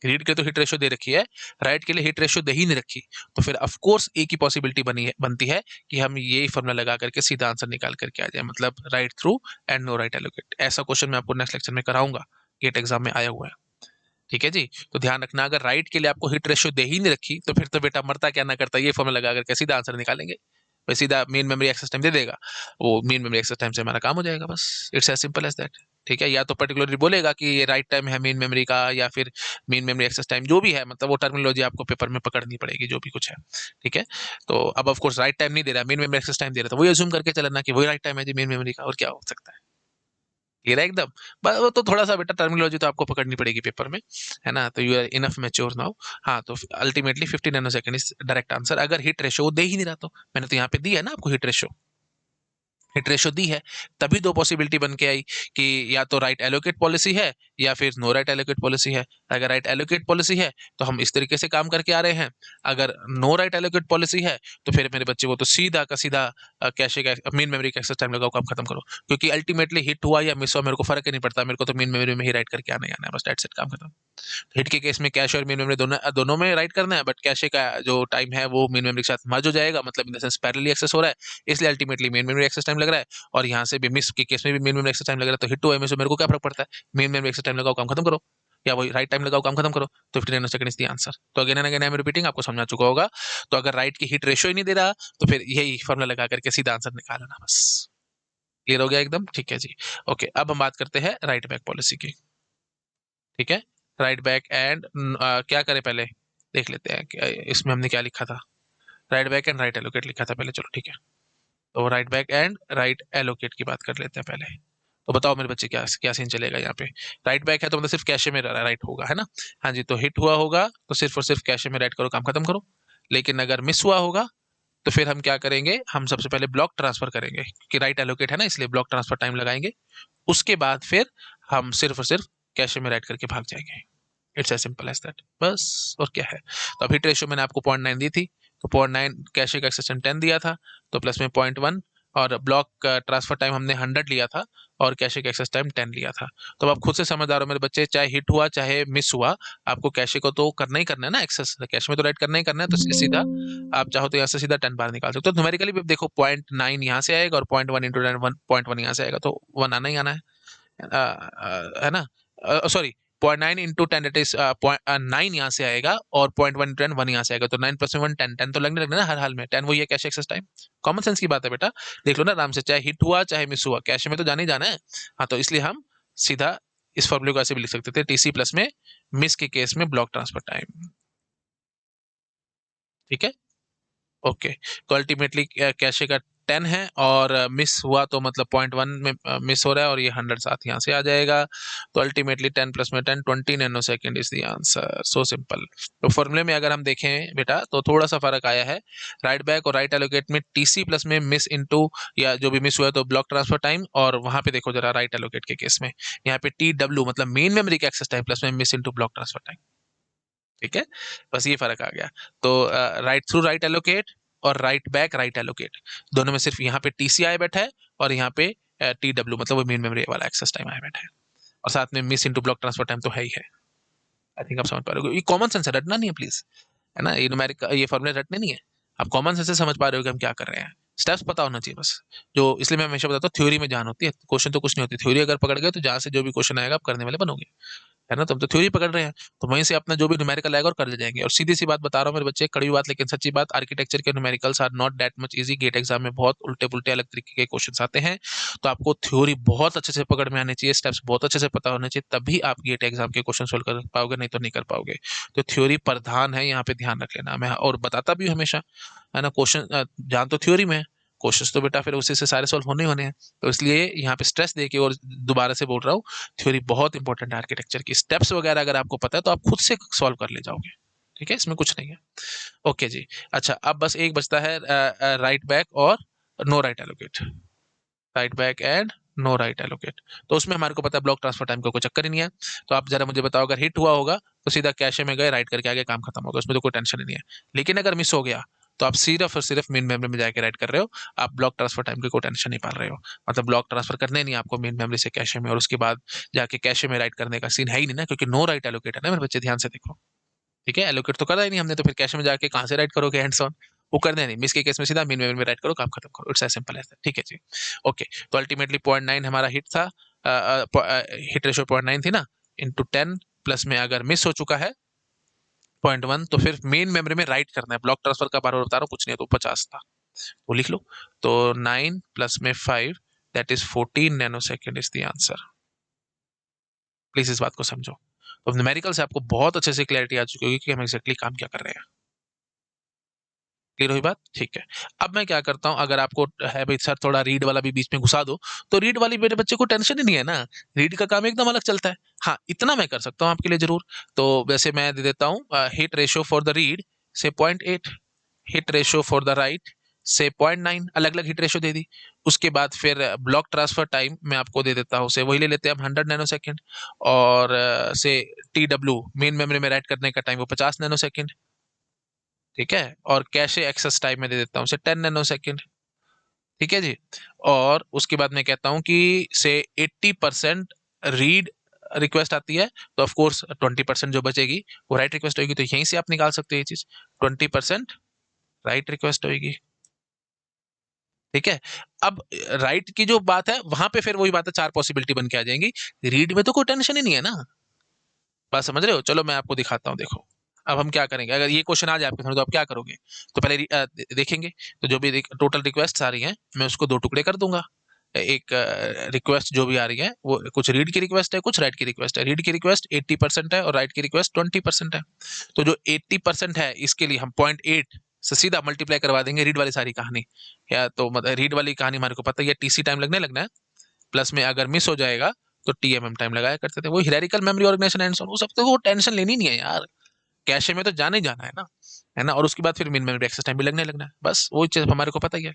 [SPEAKER 1] रीड के लिए तो हिट रेशो दे रखी है, राइट के लिए हिट रेशो दे ही नहीं रखी, तो फिर ऑफ कोर्स एक ही पॉसिबिलिटी बनती है कि हम यही फॉर्मूला लगा करके सीधा आंसर निकाल करके आ जाए, मतलब write through and no write allocate. ऐसा क्वेश्चन मैं आपको नेक्स्ट लेक्चर में कराऊंगा, गेट एग्जाम में आया हुआ है। ठीक है जी, तो ध्यान रखना, अगर राइट के लिए आपको हिट रेशो दे ही नहीं रखी, तो फिर तो बेटा मरता क्या ना करता, ये फॉर्मूला लगा करके सीधा आंसर निकालेंगे, वह सीधा मेन मेमोरी एक्सेस टाइम दे देगा, वो मेन मेमोरी एक्सेस टाइम से हमारा काम हो जाएगा, बस it's as simple as that. ठीक है, या तो पर्टिकुलरली बोलेगा कि ये राइट टाइम है मेन मेमोरी का, या फिर मेन मेमोरी एक्सेस टाइम, जो भी है, मतलब वो टर्मिनोलॉजी आपको पेपर में पकड़नी पड़ेगी, जो भी कुछ है। ठीक है, तो अब ऑफ कोर्स राइट टाइम नहीं दे रहा, मेन मेमोरी एक्सेस टाइम दे रहा, तो वही अज्यूम करके चलना कि वही राइट टाइम है जी मेन मेमोरी का, और क्या हो सकता है, क्लियर है एकदम। बस वो तो थोड़ा सा बेटा टर्मिनोलॉजी तो आपको पकड़नी पड़ेगी पेपर में, है ना, तो you are enough mature now. हाँ, तो ultimately 50 nanosecond is direct answer, अगर हिट रेशो दे ही नहीं रहा, तो मैंने तो यहाँ पे दी है ना आपको हिट रेशो, हिट रेशो दी है, तभी दो पॉसिबिलिटी बन के आई कि या तो राइट एलोकेट पॉलिसी है या फिर नो राइट एलोकेट पॉलिसी है। अगर राइट एलोकेट पॉलिसी है तो हम इस तरीके से काम करके आ रहे हैं, अगर नो राइट एलोकेट पॉलिसी है तो फिर मेरे बच्चे वो तो सीधा का सीधा कैशे का मेन मेमोरी का एक्सेस टाइम लगाओ, काम खत्म करो, क्योंकि अल्टीमेटली हिट हुआ या मिस हुआ मेरे को फर्क ही नहीं पड़ता, मेरे को तो मेन मेमोरी में ही राइट करके आना ही आना है, बस दैट्स इट, काम खत्म। हिट के केस में कैश और मेन मेमोरी दोनों दोनों में राइट करना है, बट कैशे का जो टाइम है वो मेन मेमोरी के साथ मर्ज हो जाएगा, मतलब in the sense parallelly access हो रहा है, इसलिए ultimately main memory access time लग रहा है, और यहाँ से भी मिस के केस में भी मेन मेमोरी एक्सेस टाइम लग रहा है, तो हिट हुआ मिस हुआ मेरे को क्या फर्क पड़ता है, मेन मेमोरी एक्सेस टाइम लगाओ, काम खत्म करो, या वही राइट टाइम लगाओ, काम खत्म करो, तो 15 नैनोसेकंड इज द आंसर। तो again and again I am repeating, आपको समझ आ चुका होगा। तो अगर राइट की हिट रेशियो ही नहीं दे रहा, तो फिर यही फॉर्मूला लगा करके सीधा आंसर निकालना, बस क्लियर हो गया एकदम। ठीक है जी, ओके, अब हम बात करते हैं राइट बैक पॉलिसी की। ठीक है, राइट बैक एंड क्या करें पहले देख लेते हैं इसमें हमने क्या लिखा था, right back and write allocate लिखा था पहले, चलो ठीक है, तो write back and write allocate की बात कर लेते हैं पहले। तो बताओ मेरे बच्चे क्या क्या सीन चलेगा यहाँ पे, राइट बैक है तो मतलब सिर्फ कैशे में राइट होगा, है ना, हाँ जी, तो हिट हुआ होगा तो सिर्फ और सिर्फ कैशे में राइट करो, काम खत्म करो। लेकिन अगर मिस हुआ होगा तो फिर हम क्या करेंगे, हम सबसे पहले ब्लॉक ट्रांसफर करेंगे, क्योंकि राइट एलोकेट है ना, इसलिए ब्लॉक ट्रांसफर टाइम लगाएंगे, उसके बाद फिर हम सिर्फ और सिर्फ कैशे में राइट करके भाग जाएंगे, it's as simple as that, बस और क्या है। तो अब हिट रेशियो मैंने आपको 0.9 दी थी, तो 0.9 कैशे का एक्सेशन 10 दिया था, तो प्लस में 0.1 और ब्लॉक ट्रांसफर टाइम हमने 100 लिया था और कैशे का एक्सेस टाइम 10 लिया था। तो अब आप खुद से समझदार हो मेरे बच्चे, चाहे हिट हुआ चाहे मिस हुआ, आपको कैशे को तो करना ही करना है ना, एक्सेस कैश में तो राइट करना ही करना है। तो सीधा आप चाहो तो यहाँ से सीधा 10 बार निकाल सकते हो। तो न्यूमेरिकली भी देखो 0.9 यहाँ से आएगा और 0.1 इंटू 1.1 यहाँ से आएगा, तो 1 आना ही आना है ना। सॉरी, 0.9 इंटू 10 दैट इज 9 यहाँ से आएगा और 0.1 इंटू 10 1 यहाँ से आएगा, तो 9 प्लस 1 10 10 तो लगने लगना ना हर हाल में। 10 वही है cache access time. Common sense की बात है बेटा, देख लो ना आराम से, चाहे हिट हुआ चाहे मिस हुआ, कैश में तो जाना ही जाना है। हाँ, तो इसलिए हम सीधा इस फॉर्मूले को ऐसे भी लिख सकते थे, टीसी प्लस में मिस के केस में ब्लॉक ट्रांसफर टाइम। ठीक है, ओके। तो अल्टीमेटली कैशे का 10 है और मिस हुआ तो मतलब 0.1 में मिस हो रहा है और ये 100 साथ यहाँ से आ जाएगा। तो अल्टीमेटली 10 प्लस में 10 20 nano second is the answer. So simple. तो फॉर्मूले में अगर हम देखें बेटा तो थोड़ा सा फर्क आया है। राइट बैक और राइट एलोकेट में टीसी प्लस में मिस इनटू या जो भी मिस हुआ है तो ब्लॉक ट्रांसफर टाइम, और वहां पे देखो जरा राइट एलोकेट के केस में यहाँ पे टी डब्ल्यू मतलब मेन मेमोरी का एक्सेस टाइम प्लस में miss into block transfer time. ठीक है, बस ये फर्क आ गया। तो राइट थ्रू राइट एलोकेट और राइट बैक राइट एलोकेट, दोनों में सिर्फ यहाँ पे टीसीआई बैठा है और यहाँ पे टी डब्ल्यू मतलब वो मेन मेमोरी वाला एक्सेस टाइम आया बैठा है, और साथ में miss into block transfer time तो है ही है। आई थिंक आप समझ पा रहे हो, ये कॉमन सेंस है, रटना नहीं है प्लीज, है ना। ये न्यूमेरिक ये फॉर्मूले रटने नहीं है, आप कॉमन सेंस से समझ पा रहे हो कि हम क्या कर रहे हैं। स्टेप्स पता होना चाहिए बस। जो इसलिए मैं हमेशा बताता हूँ थ्योरी में जान होती है, क्वेश्चन तो कुछ नहीं होती। थ्योरी अगर पकड़ गए तो जहाँ से जो भी क्वेश्चन आएगा आप करने वाले बनोगे, है ना। तुम तो थ्योरी पकड़ रहे हैं, तो वहीं से अपना जो भी न्यूमेरिकल आएगा और कर ले जाएंगे। और सीधी सी बात बता रहा हूँ मेरे बच्चे, कड़वी बात लेकिन सच्ची बात, आर्किटेक्चर के numericals are not that much easy. GATE exam में बहुत उल्टे पुल्टे अलग तरीके के क्वेश्चंस आते हैं, तो आपको थ्योरी बहुत अच्छे से पकड़ में आनी चाहिए, स्टेप्स बहुत अच्छे से पता होने चाहिए, तभी आप गेट एग्जाम के क्वेश्चन सोल्व कर पाओगे, नहीं तो नहीं कर पाओगे। तो थ्योरी प्रधान है, यहाँ पे ध्यान रख लेना। मैं और बताता भी हूँ हमेशा, है ना। क्वेश्चन जान तो थ्योरी में, क्वेश्चंस तो बेटा फिर उसी से सारे सॉल्व होने ही होने हैं। तो इसलिए यहाँ पे स्ट्रेस देके और दोबारा से बोल रहा हूँ, थ्योरी बहुत इंपॉर्टेंट है आर्किटेक्चर की। स्टेप्स वगैरह अगर आपको पता है तो आप खुद से सॉल्व कर ले जाओगे, ठीक है, इसमें कुछ नहीं है। ओके जी, अच्छा अब बस एक बचता है राइट बैक और no write allocate. Write back and no write allocate, तो उसमें हमारे को पता है ब्लॉक ट्रांसफर टाइम का कोई चक्कर ही नहीं है। तो आप जरा मुझे बताओ, अगर हिट हुआ होगा तो सीधा कैशे में गए, राइट करके आगे काम खत्म होगा, उसमें तो कोई टेंशन ही नहीं है। लेकिन अगर मिस हो गया तो आप सिर्फ और सिर्फ मेन मेमोरी में जाके राइट कर रहे हो, आप ब्लॉक ट्रांसफर टाइम की कोई टेंशन नहीं पाल रहे हो। मतलब ब्लॉक ट्रांसफर करने नहीं आपको मेन मेमोरी से कैशे में, और उसके बाद जाके कैशे में राइट करने का सीन है ही नहीं ना, क्योंकि नो राइट एलोकेट है ना मेरे बच्चे, ध्यान से देखो। ठीक है, एलोकेट तो करा ही नहीं हमने, तो फिर कैशे में जाके कहाँ से राइट करोगे हैंड्स ऑन, वो करने नहीं। मिस के केस में सीधा मेन मेमोरी में राइट करो, काम खत्म करो, it's as simple as that. ठीक है जी, ओके। तो अल्टीमेटली 0.9 हमारा हिट था, हिट रेशियो 0.9 थी ना, इंटू 10 प्लस में अगर मिस हो चुका है 0.1 तो फिर मेन मेमोरी में राइट करना है। ब्लॉक ट्रांसफर का बार बार बता रहा हूँ, कुछ नहीं है, तो 50 था, वो लिख लो। तो 9 प्लस में 5 that is 14 nano second is the answer. Please इस बात को समझो। तो न्यूमेरिकल से आपको बहुत अच्छे से क्लैरिटी आ चुकी होगी कि हम एक्जैक्टली काम क्या कर रहे हैं। क्लियर हुई बात, ठीक है। अब मैं क्या करता हूँ, अगर आपको है भाई सर थोड़ा रीड वाला भी बीच में घुसा दो, तो रीड वाली मेरे बच्चे को टेंशन ही नहीं है ना, रीड का काम एकदम अलग चलता है। हाँ, इतना मैं कर सकता हूँ आपके लिए जरूर। तो वैसे मैं दे देता हूँ hit ratio for the read से 0.8, hit ratio for the right से 0.9, अलग अलग हिट रेशियो दे दी। उसके बाद फिर ब्लॉक ट्रांसफर टाइम मैं आपको दे देता हूँ, से वही ले लेते हैं हम 100 नैनो सेकेंड, और से टी डब्ल्यू मेन मेमोरी में राइट करने का टाइम वो 50 नैनो सेकेंड। ठीक है, और कैशे एक्सेस टाइम में दे देता हूँ से 10 नैनो सेकेंड। ठीक है जी, और उसके बाद मैं कहता हूँ कि से 80% रीड रिक्वेस्ट आती है, तो ऑफ कोर्स 20% जो बचेगी वो राइट रिक्वेस्ट होगी। तो यहीं से आप निकाल सकते हो ये चीज, 20% राइट रिक्वेस्ट होगी। ठीक है, अब राइट की जो बात है वहां पे फिर वही बात है, 4 पॉसिबिलिटी बन के आ जाएंगी। रीड में तो कोई टेंशन ही नहीं है ना, बात समझ रहे हो। चलो मैं आपको दिखाता हूँ, देखो अब हम क्या करेंगे। अगर ये क्वेश्चन आ जाए आपके सामने तो आप क्या करोगे, तो पहले देखेंगे तो जो भी टोटल रिक्वेस्ट आ रही हैं मैं उसको 2 टुकड़े कर दूंगा। एक रिक्वेस्ट जो भी आ रही है वो कुछ रीड की रिक्वेस्ट है, कुछ राइट की रिक्वेस्ट है। रीड की रिक्वेस्ट 80% है और राइट की रिक्वेस्ट 20% है। तो जो 80% है इसके लिए हम 0.8 से सीधा मल्टीप्लाई करवा देंगे रीड वाली सारी कहानी, या तो मतलब रीड वाली कहानी हमारे को पता है, टीसी टाइम लगना है, प्लस में अगर मिस हो जाएगा तो टीएमएम टाइम लगाया करते थे। वो hierarchical memory organisation and so, वो सब तो वो टेंशन लेनी नहीं है यार, कैशे में तो जाना ही जाना है ना। और उसके बाद फिर मेन मेमोरी एक्सेस टाइम भी लगना है, बस वो चीज हमारे को पता ही है।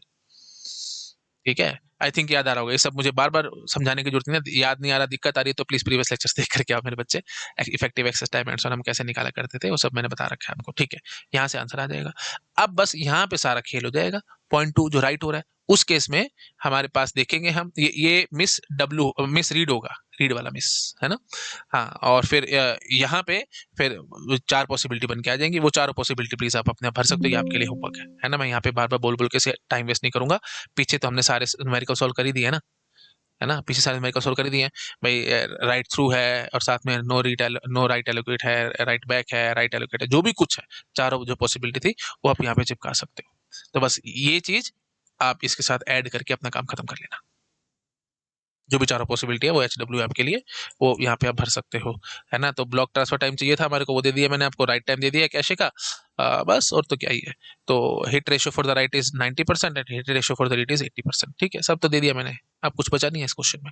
[SPEAKER 1] ठीक है, आई थिंक याद आ रहा होगा। ये सब मुझे बार बार समझाने की जरूरत नहीं है, याद नहीं आ रहा, दिक्कत आ रही है तो प्लीज प्रीवियस लेक्चर्स देख करके आप मेरे बच्चे, effective access time and so हम कैसे निकाला करते थे वो सब मैंने बता रखा है आपको। ठीक है, यहाँ से आंसर आ जाएगा। अब बस यहाँ पे सारा खेल हो जाएगा, 0.2 जो राइट हो रहा है, उस केस में हमारे पास देखेंगे हम ये मिस रीड होगा, रीड वाला मिस, है ना। हाँ, और फिर यहाँ पे फिर 4 पॉसिबिलिटी बन के आ जाएंगी। वो चारों पॉसिबिलिटी प्लीज आप अपने आप भर सकते हो, ये आपके लिए होमवर्क है ना। मैं यहाँ पे बार बार बोल बोल के टाइम वेस्ट नहीं करूंगा। पीछे तो हमने सारे न्यूमेरिकल सॉल्व कर ही दिए है ना। पीछे सारे न्यूमेरिकल सॉल्व कर ही दिए हैं भाई। राइट थ्रू है और साथ में नो राइट एलोकेट है, राइट बैक है, राइट एलोकेट है, जो भी कुछ है, चारों जो पॉसिबिलिटी थी वो आप यहाँ पे चिपका सकते हो। तो बस ये चीज आप इसके साथ ऐड करके अपना काम खत्म कर लेना। जो भी चारों पॉसिबिलिटी है वो HW आपके लिए, वो यहाँ पे आप भर सकते हो, है ना। तो ब्लॉक ट्रांसफर टाइम चाहिए था हमारे को, वो दे दिया मैंने आपको। राइट टाइम दे दिया कैशे का, बस और तो क्या ही है। तो hit ratio for the right is 90% and hit ratio for the read is 80%। ठीक है, सब तो दे दिया मैंने, अब कुछ बचा नहीं है इस क्वेश्चन में।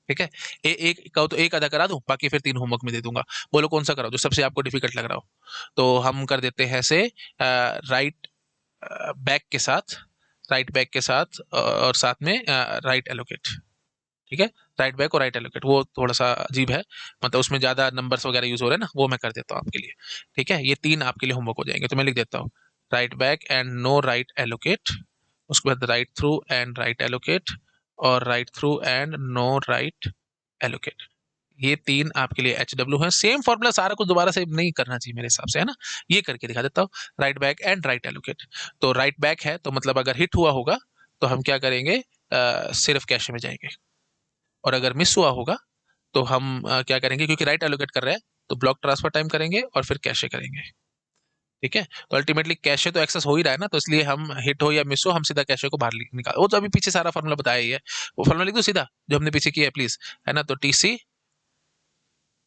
[SPEAKER 1] ठीक है, एक कहो तो एक आधा करा दूं, बाकी फिर 3 होमवर्क में दे दूंगा। बोलो कौन सा कराओ जो सबसे आपको डिफिकल्ट लग रहा हो। तो हम कर देते हैं से राइट बैक के साथ, राइट बैक के साथ और साथ में राइट एलोकेट। ठीक है, राइट बैक और राइट एलोकेट वो थोड़ा सा अजीब है, मतलब उसमें ज्यादा नंबर्स वगैरह यूज हो रहे हैं ना, वो मैं कर देता हूँ आपके लिए। ठीक है, ये 3 आपके लिए होमवर्क हो जाएंगे। तो मैं लिख देता हूँ write back and no write allocate, उसके बाद write through and write allocate, और write through and no write allocate. ये 3 आपके लिए HW है। सेम फॉर्मूला सारा कुछ दोबारा से नहीं करना चाहिए मेरे हिसाब से, है ना। ये करके दिखा देता हूँ, write back and write allocate. तो राइट बैक है तो मतलब अगर हिट हुआ होगा तो हम क्या करेंगे, सिर्फ कैश में जाएंगे। और अगर मिस हुआ होगा तो हम क्या करेंगे, क्योंकि राइट एलोकेट कर रहे हैं तो ब्लॉक ट्रांसफर टाइम करेंगे और फिर कैशे करेंगे। ठीक है, तो अल्टीमेटली कैशे तो एक्सेस हो ही रहा है ना, तो इसलिए हम हिट हो या मिस हो हम सीधा कैशे को बाहर निकाल, वो तो अभी पीछे सारा फॉर्मूला बताया ही है। वो फॉर्मूला लिख दो सीधा जो हमने पीछे किया है प्लीज, है ना। तो TC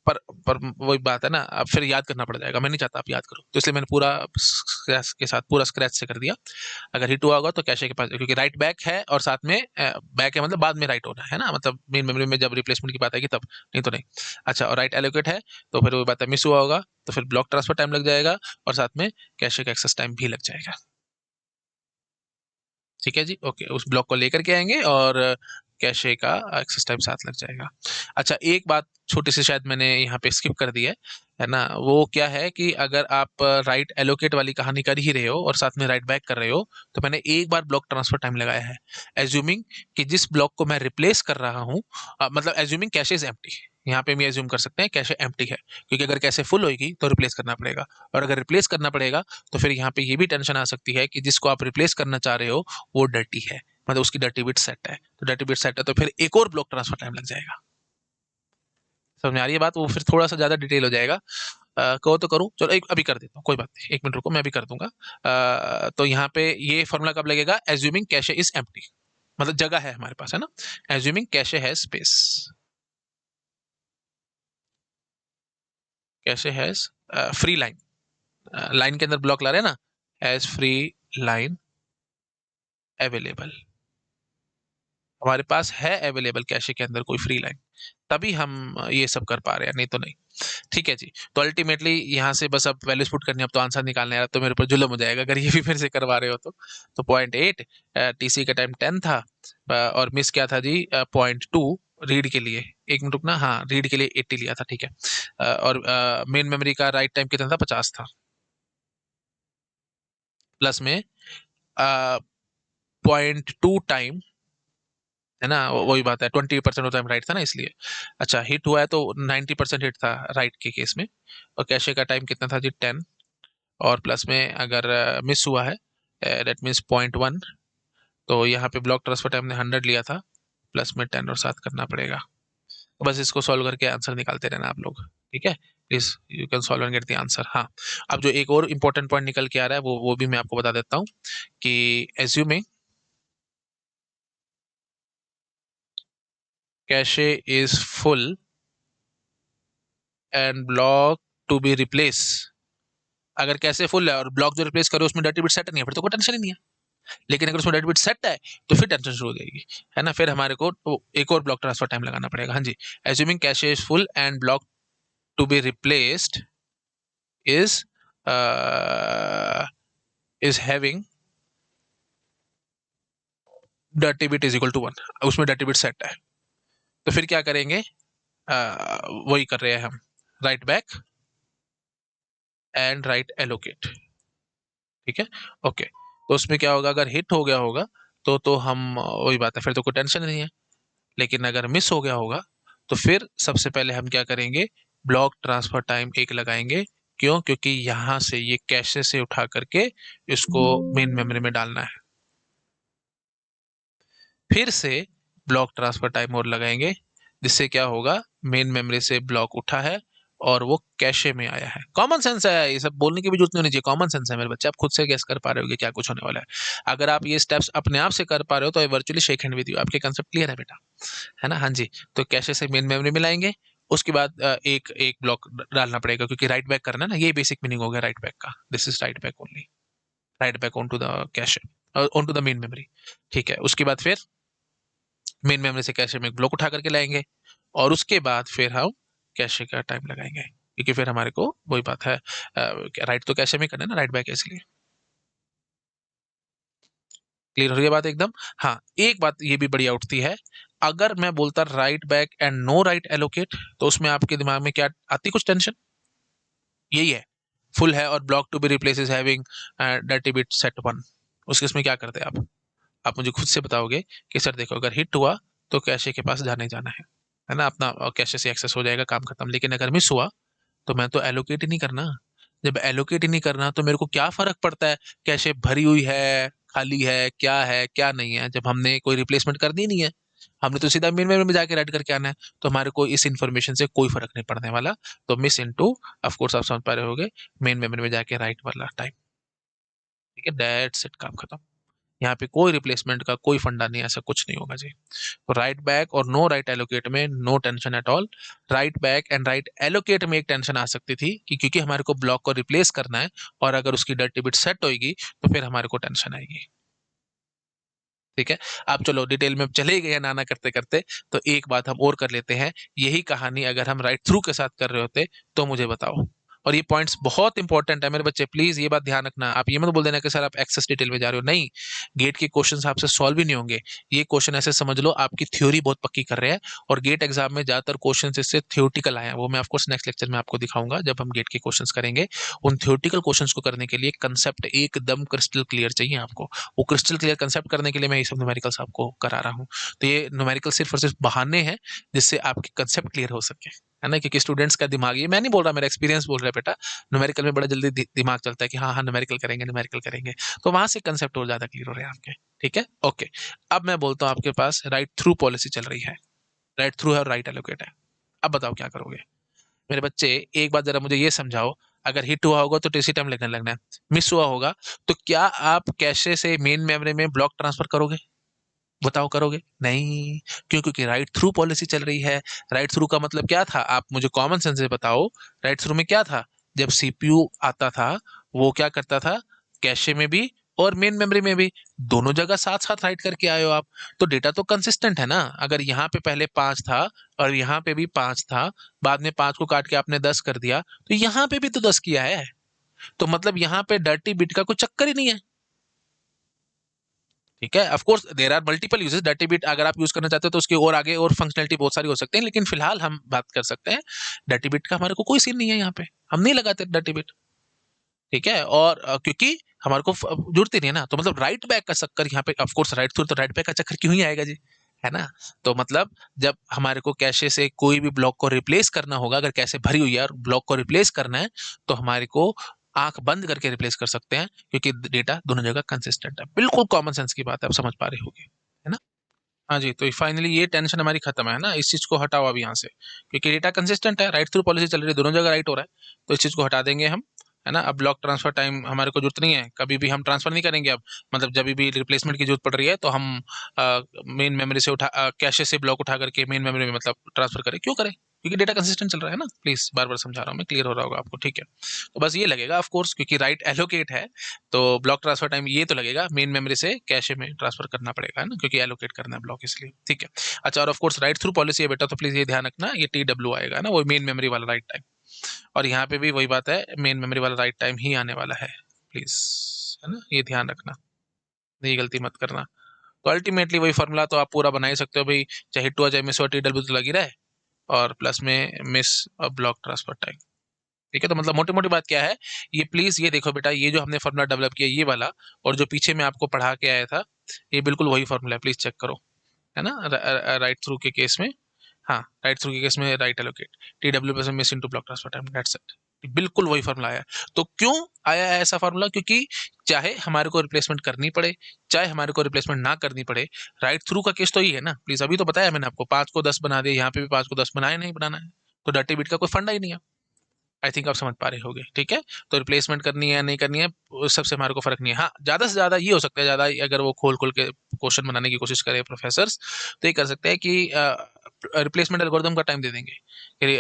[SPEAKER 1] पर पर वही बात है ना, अब फिर याद करना पड़ जाएगा, मैं नहीं चाहता आप याद करो, तो इसलिए मैंने पूरा स्क्रैच के साथ पूरा स्क्रैच से कर दिया। अगर हिट हुआ होगा तो कैशे के पास, क्योंकि राइट बैक है और साथ में बैक है, मतलब बाद में राइट होना है ना, मतलब मेन मेमोरी में जब रिप्लेसमेंट की बात आएगी तब, नहीं तो नहीं। अच्छा, और राइट एलोकेट है तो फिर वो बात है, मिस हुआ होगा तो फिर ब्लॉक ट्रांसफर टाइम लग जाएगा और साथ में कैशे का एक्सेस टाइम भी लग जाएगा। ठीक है जी, ओके, उस ब्लॉक को लेकर के आएंगे और कैशे का एक्सेस टाइम साथ लग जाएगा। अच्छा, एक बात छोटी सी शायद मैंने यहाँ पे स्किप कर दी है ना। वो क्या है कि अगर आप राइट एलोकेट वाली कहानी कर ही रहे हो और साथ में राइट बैक कर रहे हो, तो मैंने एक बार ब्लॉक ट्रांसफर टाइम लगाया है, एज्यूमिंग कि जिस ब्लॉक को मैं रिप्लेस कर रहा हूँ, मतलब एज्यूमिंग कैशे इज एम्प्टी। यहाँ पे हम एज्यूम कर सकते हैं कैशे एम्प्टी है, क्योंकि अगर कैशे फुल होगी तो रिप्लेस करना पड़ेगा, और अगर रिप्लेस करना पड़ेगा तो फिर यहाँ पे ये भी टेंशन आ सकती है कि जिसको आप रिप्लेस करना चाह रहे हो वो डर्टी है, मतलब उसकी डर्टी बिट सेट है। तो डर्टी बिट सेट है तो फिर एक और ब्लॉक ट्रांसफर टाइम लग जाएगा। समझ में आ रही है बात, वो फिर थोड़ा सा ज्यादा डिटेल हो जाएगा। कहो तो करूँ, चलो एक अभी कर देता हूँ, कोई बात नहीं, 1 मिनट रुको, मैं अभी कर दूंगा। तो यहाँ पे ये फॉर्मूला कब लगेगा, एज्यूमिंग कैशे इज एम्प्टी, मतलब जगह है हमारे पास, है ना। Assuming cache has space, cache has free line, line के अंदर ब्लॉक ला रहे हैं ना, हैज फ्री लाइन अवेलेबल, हमारे पास है अवेलेबल कैशे के अंदर कोई फ्री लाइन, तभी हम ये सब कर पा रहे हैं, नहीं तो नहीं। ठीक है जी, तो अल्टीमेटली यहाँ से बस अब वैल्यूज पुट करनी है, अब तो आंसर निकालना है, तो मेरे ऊपर जुल्म हो जाएगा अगर ये भी फिर से करवा रहे हो तो 0.8, TC का टाइम 10 था, और मिस क्या था जी, 0.2 रीड के लिए। 1 मिनट रुकना, हाँ रीड के लिए 80 लिया था, ठीक है। और मेन मेमोरी का राइट टाइम कितना था, 50 था, प्लस में 0.2 टाइम, है ना, वही बात है, 20% ऑफ टाइम राइट था ना इसलिए। अच्छा, हिट हुआ है तो 90% हिट था राइट के केस में, और कैशे का टाइम कितना था जी, 10, और प्लस में अगर मिस हुआ है दैट मीन्स 0.1, तो यहाँ पे ब्लॉक ट्रांसफर टाइम ने 100 लिया था, प्लस में 10 और साथ करना पड़ेगा। तो बस इसको सॉल्व करके आंसर निकालते रहना आप लोग, ठीक है। Please you can solve and get the answer. हाँ, अब जो एक और इंपॉर्टेंट पॉइंट निकल के आ रहा है वो भी मैं आपको बता देता हूँ कि assuming cache is full and block to be replace, अगर कैसे फुल है और ब्लॉक जो रिप्लेस करो उसमें डर्टी बिट सेट नहीं है, फिर तो कोई टेंशन ही नहीं है। लेकिन अगर उसमें डर्टी बिट सेट है तो फिर टेंशन शुरू हो जाएगी, है ना। फिर हमारे को तो एक और ब्लॉक ट्रांसफर टाइम लगाना पड़ेगा। हाँ जी, assuming cache is full and block to be replaced is is having dirty bit is equal to 1, उसमें डर्टी बिट सेट है, तो फिर क्या करेंगे, वही कर रहे हैं हम, right back and write allocate. ठीक है, ओके। तो उसमें क्या होगा, अगर हिट हो गया होगा तो हम वही बात है, फिर तो कोई टेंशन नहीं है। लेकिन अगर मिस हो गया होगा तो फिर सबसे पहले हम क्या करेंगे, ब्लॉक ट्रांसफर टाइम 1 लगाएंगे। क्यों? क्योंकि यहाँ से ये कैशे से उठा करके इसको मेन मेमोरी में डालना है। फिर से ब्लॉक ट्रांसफर टाइम और लगाएंगे, जिससे क्या होगा, मेन मेमोरी से ब्लॉक उठा है और वो कैशे में आया है। कॉमन सेंस है, ये सब बोलने की भी जरूरत नहीं होनी चाहिए, कॉमन सेंस है मेरे बच्चे, आप खुद से गेस कर पा रहे होगे क्या कुछ होने वाला है। अगर आप ये स्टेप्स अपने आप से कर पा रहे हो तो I virtually shake hand with you, आपके कंसेप्ट क्लियर है बेटा, है ना? हाँ जी। तो कैशे से मेन मेमोरी में लाएंगे, उसके बाद एक एक ब्लॉक डालना पड़ेगा क्योंकि राइट बैक करना है ना, ये बेसिक मीनिंग हो गया राइट बैक का, this is write back only, write back on to the cache, on to the main memory. ठीक है, उसके बाद फिर मेन मेमोरी से कैशे में एक ब्लॉक उठा करके लाएंगे और उसके बाद फिर हम कैशे का टाइम लगाएंगे, क्योंकि फिर हमारे को वही बात है, राइट तो कैशे में करना है ना, राइट बैक इसलिए। क्लियर हो रही है बात एकदम? हाँ, एक बात ये भी बढ़िया उठती है, अगर मैं बोलता write back and no write allocate, तो उसमें आपके दिमाग में क्या आती, कुछ टेंशन? यही है, फुल है और block to be replace is having dirty bit set 1, उसके इसमें क्या करते हैं आप मुझे खुद से बताओगे कि सर देखो, अगर हिट हुआ तो कैशे के पास जाने जाना है ना, अपना कैशे से एक्सेस हो जाएगा, काम खत्म। लेकिन अगर मिस हुआ तो मैं तो एलोकेट ही नहीं करना, जब एलोकेट ही नहीं करना तो मेरे को क्या फर्क पड़ता है कैशे भरी हुई है, खाली है क्या नहीं है, जब हमने कोई रिप्लेसमेंट करनी नहीं है, हमने तो सीधा मेन मेमोरी में जाके राइट करके आना है, तो हमारे को इस इन्फॉर्मेशन से कोई फर्क नहीं पड़ने वाला। तो मिस इनटू, ऑफ कोर्स आप समझ पा रहे होगे, मेन मेमोरी में जाके राइट वाला टाइम। ठीक है, दैट्स इट, काम खत्म। यहाँ पे कोई रिप्लेसमेंट का कोई फंडा नहीं, ऐसा कुछ नहीं होगा जी। तो राइट बैक और नो राइट एलोकेट में no tension at all. Write back and write allocate में एक टेंशन आ सकती थी कि क्योंकि हमारे को ब्लॉक को रिप्लेस करना है और अगर उसकी डर्टी बिट सेट होगी तो फिर हमारे को टेंशन आएगी। ठीक है, अब चलो डिटेल में चले गए नाना करते करते, तो एक बात हम और कर लेते हैं, यही कहानी अगर हम राइट थ्रू के साथ कर रहे होते तो मुझे बताओ। और ये पॉइंट्स बहुत इंपॉर्टेंट है मेरे बच्चे, प्लीज ये बात ध्यान रखना, आप ये मत बोल देना कि सर आप एक्सेस डिटेल में जा रहे हो, नहीं, गेट के क्वेश्चंस आपसे सॉल्व ही नहीं होंगे। ये क्वेश्चन ऐसे समझ लो आपकी थ्योरी बहुत पक्की कर रहे हैं, और गेट एग्जाम में ज्यादातर क्वेश्चन इससे थ्योरेटिकल आए हैं, वो मैं ऑफकोर्स नेक्स्ट लेक्चर में आपको दिखाऊंगा जब हम गेट के क्वेश्चन करेंगे। उन थ्योरेटिकल क्वेश्चन को करने के लिए कंसेप्ट एकदम क्रिस्टल क्लियर चाहिए आपको, वो क्रिस्टल क्लियर कंसेप्ट करने के लिए मैं ये सब न्यूमेरिकल्स आपको करा रहा हूँ। तो ये न्यूमेरिकल सिर्फ और सिर्फ बहाने हैं जिससे आपके कंसेप्ट क्लियर हो सके, है ना, क्योंकि स्टूडेंट्स का दिमाग, ये मैं नहीं बोल रहा, मेरा एक्सपीरियंस बोल रहा है बेटा, न्यूमेरिकल में बड़ा जल्दी दिमाग चलता है कि हाँ हाँ न्यूमेरिकल करेंगे न्यूमेरिकल करेंगे, तो वहां से कंसेप्ट और ज्यादा क्लियर हो रहे हैं आपके। ठीक है, ओके। अब मैं बोलता हूँ आपके पास राइट थ्रू पॉलिसी चल रही है, राइट थ्रू है और राइट एलोकेट है, अब बताओ क्या करोगे मेरे बच्चे? एक बात जरा मुझे ये समझाओ, अगर हिट हुआ होगा तो टीसी टाइम लगने लगना है, मिस हुआ होगा तो क्या आप कैशे से मेन मेमोरी में ब्लॉक ट्रांसफर करोगे? बताओ, करोगे? नहीं। क्यों? क्योंकि राइट थ्रू पॉलिसी चल रही है। राइट थ्रू का मतलब क्या था, आप मुझे कॉमन सेंस से बताओ। राइट थ्रू में क्या था, जब सीपीयू आता था वो क्या करता था, कैशे में भी और मेन मेमोरी में भी, दोनों जगह साथ साथ राइट करके आए हो आप, तो डेटा तो कंसिस्टेंट है ना। अगर यहाँ पे पहले 5 था और यहाँ पे भी 5 था, बाद में 5 को काट के आपने 10 कर दिया, तो यहाँ पे भी तो 10 किया है, तो मतलब यहाँ पे डर्टी बिट का कोई चक्कर ही नहीं है। ठीक है, of course there are multiple uses, dirty bit अगर आप यूज करना चाहते हो तो उसके और आगे और फंक्शनलिटी बहुत सारी हो सकते हैं, लेकिन फिलहाल हम बात कर सकते हैं डर्टी बिट का, हमारे को कोई सीन नहीं है यहाँ पे, हम नहीं लगाते डर्टी बिट। ठीक है, और क्योंकि हमारे को जरूरत ही नहीं है ना, तो मतलब राइट बैक का चक्कर यहाँ पे, ऑफ कोर्स राइट थ्रू तो राइट बैक का चक्कर क्यों ही आएगा जी, है ना। तो मतलब जब हमारे को कैशे से कोई भी ब्लॉक को रिप्लेस करना होगा, अगर कैशे भरी हुई है और ब्लॉक को रिप्लेस करना है, तो हमारे को आंख बंद करके रिप्लेस कर सकते हैं, क्योंकि डेटा दोनों जगह कंसिस्टेंट है। बिल्कुल कॉमन सेंस की बात है, आप समझ पा रहे होगे, है ना। हाँ जी, तो फाइनली ये टेंशन हमारी खत्म है ना, इस चीज को हटाओ अब यहाँ से, क्योंकि डेटा कंसिस्टेंट है, राइट थ्रू पॉलिसी चल रही है, दोनों जगह राइट हो रहा है, तो इस चीज को हटा देंगे हम, है ना। अब ब्लॉक ट्रांसफर टाइम हमारे को जरूरत नहीं है, कभी भी हम ट्रांसफर नहीं करेंगे अब, मतलब जब भी रिप्लेसमेंट की जरूरत पड़ रही है तो हम मेन मेमोरी से कैशे से ब्लॉक उठा करके मेन मेमोरी में मतलब ट्रांसफर करें, क्यों करें, क्योंकि डेटा कंसिस्टेंट चल रहा है ना। प्लीज बार बार समझा रहा हूँ मैं, क्लियर हो रहा होगा आपको, ठीक है। तो बस ये लगेगा ऑफ कोर्स, क्योंकि राइट एलोकेट है, तो ब्लॉक ट्रांसफर टाइम ये तो लगेगा, मेन मेमोरी से कैशे में ट्रांसफर करना पड़ेगा, है ना, क्योंकि एलोकेट करना है ब्लॉक, इसलिए। ठीक है, अच्छा, और of course right through policy है बेटा, तो प्लीज ये ध्यान रखना, ये TW आएगा ना, वो मेन मेमोरी वाला राइट टाइम, और यहाँ पे भी वही बात है, मेन मेमोरी वाला राइट टाइम ही आने वाला है, प्लीज, है ना, ये ध्यान रखना, ये गलती मत करना। तो अल्टीमेटली वही फॉर्मूला तो आप पूरा बना ही सकते हो भाई, चाहे हिट हुआ चाहे मिस हुआ, TW तो लगी रहे, और प्लस में मिस और ब्लॉक ट्रांसफर टाइम। ठीक है। तो मतलब मोटी मोटी बात क्या है, ये प्लीज ये देखो बेटा, ये जो हमने फॉर्मूला डेवलप किया ये वाला, और जो पीछे मैं आपको पढ़ा के आया था, ये बिल्कुल वही फॉर्मूला है, प्लीज चेक करो, है ना, राइट थ्रू के केस में। हाँ, राइट थ्रू के केस में right allocate T W plus miss into block transfer time, that's it. बिल्कुल वही फॉर्मूला आया। तो क्यों आया है ऐसा फॉर्मूला? क्योंकि चाहे हमारे को रिप्लेसमेंट करनी पड़े, चाहे हमारे को रिप्लेसमेंट ना करनी पड़े, राइट थ्रू का केस तो ही है ना। प्लीज अभी तो बताया मैंने आपको, 5 को 10 बना दिया, यहाँ पे भी 5 को 10 बनाए, नहीं बनाना है, तो डर्टी बिट का कोई फंडा ही नहीं है। आई थिंक आप समझ पा रहे होगे, ठीक है। तो रिप्लेसमेंट करनी है नहीं करनी है, उस सबसे हमारे को फर्क नहीं है। हाँ, ज्यादा से ज्यादा ये हो सकता है, ज्यादा अगर वो खोल खोल के क्वेश्चन बनाने की कोशिश करे प्रोफेसर, तो ये कर सकते हैं कि रिप्लेसमेंट एल्गोरिदम का टाइम दे देंगे कि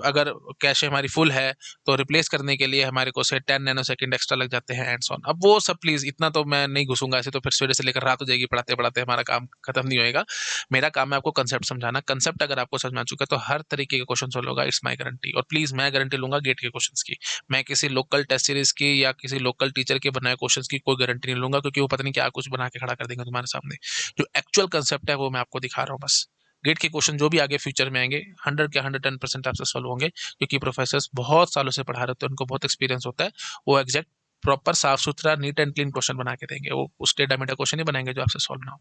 [SPEAKER 1] अगर कैशे हमारी फुल है तो रिप्लेस करने के लिए हमारे को से 10 नैनो सेकंड एक्स्ट्रा लग जाते हैं एंड सो ऑन। अब वो सब प्लीज इतना तो मैं नहीं घुसूंगा, ऐसे तो फिर सवेरे से लेकर रात हो जाएगी पढ़ाते पढ़ाते, हमारा काम खत्म नहीं होएगा। मेरा काम है आपको कंसेप्ट समझाना। कंसेप्ट अगर आपको समझ में आ चुका है तो हर तरीके के क्वेश्चन सॉल्व होगा, इट्स माय गारंटी। और प्लीज मैं गारंटी लूंगा गेट के क्वेश्चंस की, मैं किसी लोकल टेस्ट सीरीज की या किसी लोकल टीचर के बनाए क्वेश्चंस की कोई गारंटी नहीं लूंगा, क्योंकि वो पता नहीं क्या कुछ बना के खड़ा कर देंगे तुम्हारे सामने। जो एक्चुअल कंसेप्ट है वो मैं आपको दिखा रहा हूँ बस। गेट के क्वेश्चन जो भी आगे फ्यूचर में आएंगे 100 के 110% आपसे सॉल्व होंगे, क्योंकि प्रोफेसर बहुत सालों से पढ़ा रहे होते हैं, उनको बहुत एक्सपीरियंस होता है। वो एग्जैक्ट प्रॉपर साफ सुथरा नीट एंड क्लीन क्वेश्चन बना के देंगे, वो उस टेढ़ा मेढ़ा क्वेश्चन ही बनाएंगे जो आपसे सॉल्व ना हो।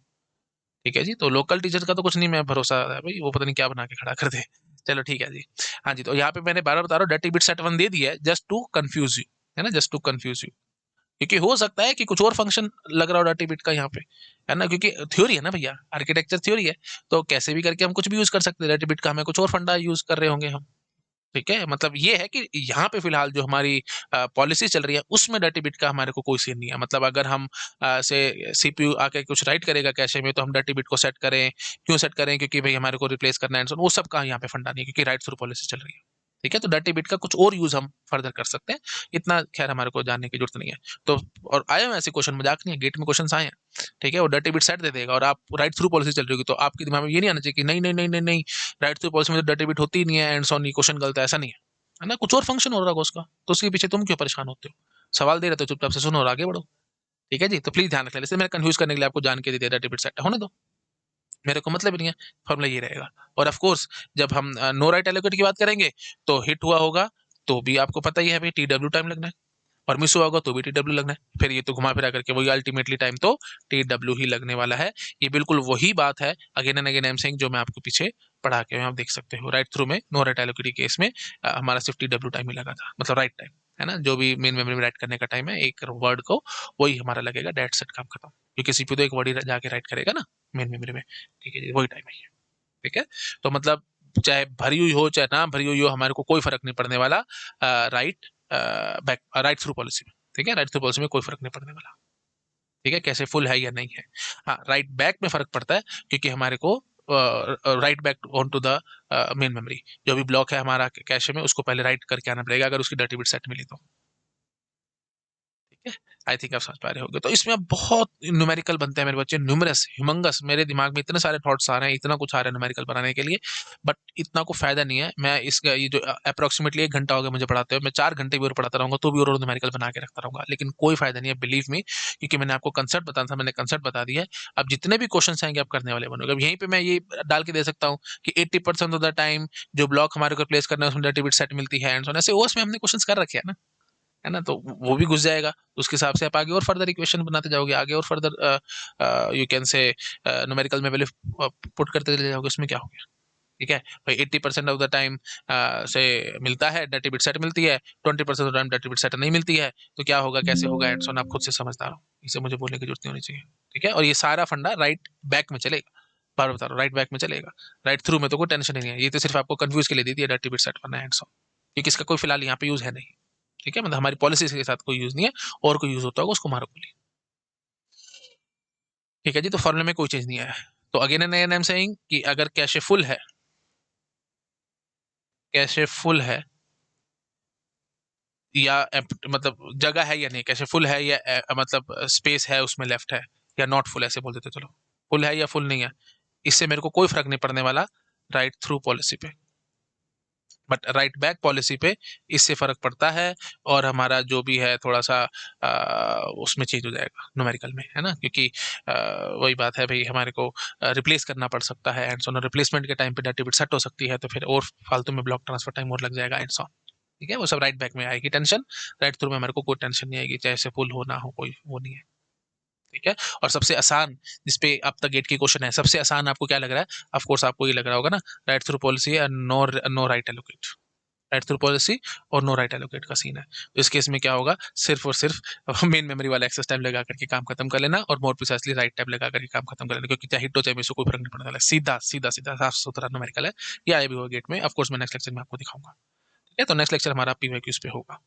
[SPEAKER 1] ठीक है जी। तो लोकल टीचर का तो कुछ नहीं मैं भरोसा है भाई, वो पता नहीं क्या बना के खड़ा कर दे। चलो ठीक है जी। हाँ जी, तो यहाँ पे मैंने बार बार बता रहा हूँ, डर्टी बिट सेट 1 दे दिया है जस्ट टू कंफ्यूज यू, है ना, जस्ट टू कंफ्यूज यू। क्योंकि हो सकता है कि कुछ और फंक्शन लग रहा हो डर्टी बिट का यहाँ पे, है ना, क्योंकि थ्योरी है ना भैया, आर्किटेक्चर थ्योरी है, तो कैसे भी करके हम कुछ भी यूज कर सकते हैं डर्टी बिट का, हमें कुछ और फंडा यूज कर रहे होंगे हम। ठीक है, मतलब ये है कि यहाँ पे फिलहाल जो हमारी पॉलिसी चल रही है उसमें डर्टी बिट का हमारे को कोई सीन नहीं है। मतलब अगर हम से सीपीयू आके कुछ राइट करेगा कैशे में, तो हम डर्टी बिट को सेट करें, क्यों सेट करें, क्योंकि भाई हमारे को रिप्लेस करना है, वो सब का यहाँ पे फंडा नहीं है, क्योंकि राइट थ्रू पॉलिसी चल रही है। ठीक है, तो डर्टी बिट का कुछ और यूज हम फर्दर कर सकते हैं, इतना खैर हमारे को जानने की जरूरत नहीं है। तो और आए हैं ऐसे क्वेश्चन, मजाक नहीं है, गेट में क्वेश्चन आए हैं, ठीक है, वो डर्टी बिट सेट दे देगा और आप राइट थ्रू पॉलिसी चल रही होगी, तो आपके दिमाग में ये नहीं आना चाहिए कि नहीं नहीं नहीं नहीं नहीं, राइट थ्रू पॉलिसी में तो डर्टी बिट होती ही नहीं है एंड सॉन, ये क्वेश्चन गलत है, ऐसा नहीं है ना, कुछ और फंक्शन हो रहा होगा उसका, तो उसके पीछे तुम क्यों परेशान होते हो? सवाल दे रहे तो चुपचाप से सुनो और आगे बढ़ो। ठीक है जी, तो प्लीज ध्यान रखना, इसलिए मैंने कंफ्यूज करने के लिए आपको जान के दे दिया डेबिट सेट, होने दो, मेरे को मतलब ही नहीं है, फॉर्मूला ये रहेगा। और ऑफ कोर्स जब हम नो राइट एलोकेट की बात करेंगे, तो हिट हुआ होगा तो भी आपको पता ही है भाई टी डब्ल्यू टाइम लगना है, और मिस हुआ होगा तो भी टी डब्ल्यू लगना है, फिर ये तो घुमा फिरा करके वही अल्टीमेटली टाइम तो टी डब्ल्यू ही लगने वाला है। ये बिल्कुल वही बात है, again and again I am saying, जो मैं आपको पीछे पढ़ा के आप देख सकते हो। राइट थ्रू में नो राइट एलोकेट केस में हमारा सिर्फ टी डब्ल्यू टाइम ही लगा था, मतलब राइट टाइम, है ना, जो भी मेन मेमोरी में राइट करने का टाइम है एक वर्ड को, वही हमारा लगेगा, डेट सेट काम खत्म, क्योंकि सीपीयू तो एक वर्ड ही जाके राइट करेगा ना मेन मेमोरी में। ठीक है जी, वही टाइम है। ठीक है, तो मतलब चाहे भरी हुई हो चाहे ना भरी हुई हो, हमारे को कोई फर्क नहीं पड़ने वाला right back right through policy में। ठीक है, राइट थ्रू पॉलिसी में कोई फर्क नहीं पड़ने वाला। ठीक है, कैसे फुल है या नहीं है। हाँ, राइट बैक में फर्क पड़ता है, क्योंकि हमारे को write back on to the main memory, जो भी ब्लॉक है हमारा कैशे में, उसको पहले राइट करके आना पड़ेगा अगर उसकी डर्टी बिट सेट मिली तो। ठीक है, आई थिंक आप समझ पा रहे होंगे। तो इसमें अब बहुत न्यूमेरिकल बनते हैं मेरे बच्चे, न्यूमरस ह्यूमंगस, मेरे दिमाग में इतने सारे थॉट्स आ रहे हैं, इतना कुछ आ रहा है न्यूमेरिकल बनाने के लिए, बट इतना को फायदा नहीं है। मैं इसका ये जो अप्रोक्सीमेटली 1 घंटा हो गया मुझे पढ़ाते हुए, मैं 4 घंटे भी और पढ़ाता रहूंगा तो भी और न्यूमेरिकल बना के रखता रहूंगा, लेकिन कोई फायदा नहीं है, बिलीव मी, क्योंकि मैंने आपको कंसेप्ट बताना था, मैंने कंसेप्ट बता दिया है। अब जितने भी क्वेश्चन आएंगे आप करने वाले बनोगे। अब यहीं पे मैं ये डाल के दे सकता हूँ कि 80% ऑफ द टाइम जो ब्लॉक हमारे को प्लेस करना है उसमें डर्टी बिट सेट मिलती है एंड सो ऑन, ऐसे ओस में हमने क्वेश्चन कर रखे हैं ना, है ना, तो वो भी घुस जाएगा, तो उसके हिसाब से आप आगे और फर्दर इक्वेशन बनाते जाओगे, आगे और further you can say numerical में वैल्यू पुट करते चले जाओगे, उसमें क्या हो गया। ठीक है भाई, 80% ऑफ द टाइम से मिलता है डर्टी बिट सेट मिलती है, 20% of time dirty bit set नहीं मिलती है, तो क्या होगा कैसे होगा एंड सो ऑन, आप खुद से समझदार हो, इसे मुझे बोलने की जरूरत नहीं होनी चाहिए। ठीक है, और ये सारा फंडा राइट बैक में चलेगा, बार बता रहा हूँ, राइट बैक में चलेगा, राइट थ्रू में तो कोई टेंशन ही नहीं है, ये तो सिर्फ आपको कंफ्यूज के लिए दी थी डर्टी बिट सेट करना है एंड सो, क्योंकि इसका कोई फिलहाल यहाँ पे यूज है नहीं। ठीक है, मतलब हमारी पॉलिसी के साथ कोई यूज नहीं है, और कोई यूज होता होगा उसको मारो गोली। ठीक है जी, तो फॉर्मूले में कोई चेंज नहीं आया है। तो again and again I am saying कि अगर कैशे फुल है, कैशे फुल है या मतलब जगह है या नहीं, कैशे फुल है या मतलब स्पेस है उसमें लेफ्ट है, या नॉट फुल, ऐसे बोल देते चलो, फुल है या फुल नहीं है, इससे मेरे को कोई फर्क नहीं पड़ने वाला राइट थ्रू पॉलिसी पे, बट राइट बैक पॉलिसी पे इससे फर्क पड़ता है। और हमारा जो भी है थोड़ा सा उसमें चेंज हो जाएगा न्यूमेरिकल में, है ना, क्योंकि वही बात है भाई, हमारे को रिप्लेस करना पड़ सकता है एंड सो, रिप्लेसमेंट के टाइम पे डाटा बिट सेट हो सकती है, तो फिर और फालतू में ब्लॉक ट्रांसफर टाइम और लग जाएगा एंड सो। ठीक है, वो सब राइट बैक में आएगी टेंशन, राइट थ्रू में हमारे को कोई टेंशन नहीं आएगी, चाहे से फुल हो ना हो, कोई वो नहीं है। ठीक है, और सबसे आसान जिसपे अब तक गेट की क्वेश्चन है, सबसे आसान आपको क्या लग रहा है? ऑफ कोर्स आपको ये लग रहा होगा ना, राइट थ्रू पॉलिसी है, no no write allocate, write through policy और नो राइट एलोकेट का सीन है। तो इस केस में क्या होगा, सिर्फ और सिर्फ मेन मेमोरी वाला एक्सेस टाइम लगा करके काम खत्म कर लेना और मोर प्रिसाइसली राइट टाइम लगा करके काम खत्म कर लेना, क्योंकि चाहे हिट हो चाहे मिस हो कोई फर्क नहीं पड़ने वाला है। सीधा सीधा सीधा साफ सुथरा न्यूमेरिकल है, ये आया भी होगा गेट में, ऑफकोर्स मैं नेक्स्ट लेक्चर में आपको दिखाऊंगा। ठीक है, तो नेक्स्ट लेक्चर हमारा पीवाईक्यूज पे होगा।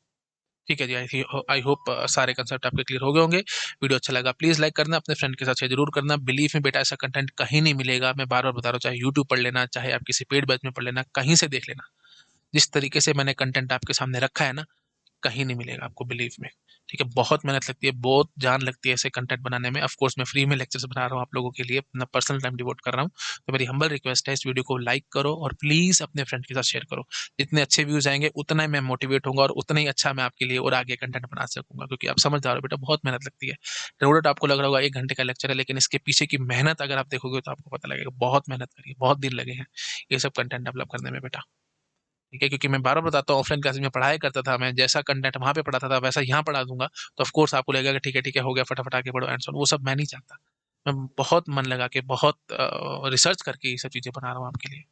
[SPEAKER 1] ठीक है जी, आई होप सारे कंसेप्ट आपके क्लियर हो गए होंगे। वीडियो अच्छा लगा प्लीज लाइक करना, अपने फ्रेंड के साथ शेयर जरूर करना। बिलीव में बेटा ऐसा कंटेंट कहीं नहीं मिलेगा, मैं बार बार बता रहा हूँ, चाहे यूट्यूब पढ़ लेना, चाहे आप किसी पेड बैच में पढ़ लेना, कहीं से देख लेना, जिस तरीके से मैंने कंटेंट आपके सामने रखा है ना, कहीं नहीं मिलेगा आपको, बिलीव में। ठीक है, बहुत मेहनत लगती है, बहुत जान लगती है ऐसे कंटेंट बनाने में। ऑफ कोर्स मैं फ्री में लेक्चर्स बना रहा हूँ आप लोगों के लिए, अपना पर्सनल टाइम डिवोट कर रहा हूँ। तो मेरी हम्बल रिक्वेस्ट है, इस वीडियो को लाइक करो और प्लीज अपने फ्रेंड के साथ शेयर करो। जितने अच्छे व्यूज आएंगे उतना ही मैं मोटिवेट होऊंगा और उतना ही अच्छा मैं आपके लिए और आगे कंटेंट बना सकूंगा, क्योंकि आप समझदार हो बेटा, बहुत मेहनत लगती है। रोडट आपको लग रहा होगा 1 घंटे का लेक्चर है, लेकिन इसके पीछे की मेहनत अगर आप देखोगे तो आपको पता लगेगा, बहुत मेहनत करी है, बहुत दिन लगे हैं ये सब कंटेंट डेवलप करने में बेटा। ठीक है, क्योंकि मैं बार-बार बताता हूँ, ऑफलाइन क्लासेस में पढ़ाया करता था मैं, जैसा कंटेंट वहाँ पे पढ़ाता था वैसा यहाँ पढ़ा दूँगा, तो ऑफ कोर्स आपको लगेगा कि ठीक है, हो गया, फटाफट आगे बढ़ो एंड सो ऑन, वो सब मैं नहीं चाहता। मैं बहुत मन लगा के, बहुत रिसर्च करके ये सब चीज़ें बना रहा हूँ आपके लिए।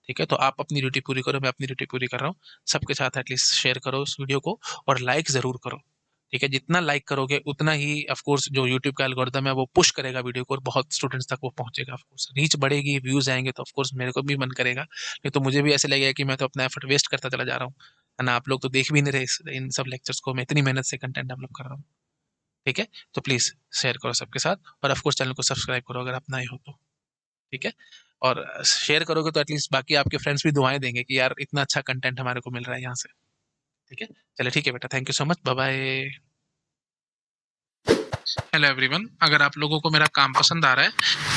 [SPEAKER 1] ठीक है, तो आप अपनी ड्यूटी पूरी करो, मैं अपनी ड्यूटी पूरी कर रहा हूँ। सबके साथ एटलीस्ट शेयर करो इस वीडियो को और लाइक ज़रूर करो। ठीक है, जितना लाइक करोगे उतना ही ऑफ कोर्स जो यूट्यूब का एल्गोरिदम है वो पुश करेगा वीडियो को और बहुत स्टूडेंट्स तक वो पहुंचेगा। ऑफ कोर्स रीच बढ़ेगी, व्यूज आएंगे तो ऑफ कोर्स मेरे को भी मन करेगा, नहीं तो मुझे भी ऐसे लगेगा कि मैं तो अपना एफर्ट वेस्ट करता चला जा रहा हूँ, है ना। आप लोग तो देख भी नहीं रहे इन सब लेक्चर्स को, मैं इतनी मेहनत से कंटेंट डेवलप कर रहा हूँ। ठीक है, तो प्लीज शेयर करो सबके साथ और ऑफ कोर्स चैनल को सब्सक्राइब करो अगर आप नए हो तो। ठीक है, और शेयर करोगे तो एटलीस्ट बाकी आपके फ्रेंड्स भी दुआएं देंगे कि यार इतना अच्छा कंटेंट हमारे को मिल रहा है यहाँ से। ठीक है, चलिए ठीक है बेटा, thank you so much, bye bye. Hello everyone, अगर आप लोगों को मेरा काम पसंद आ रहा है,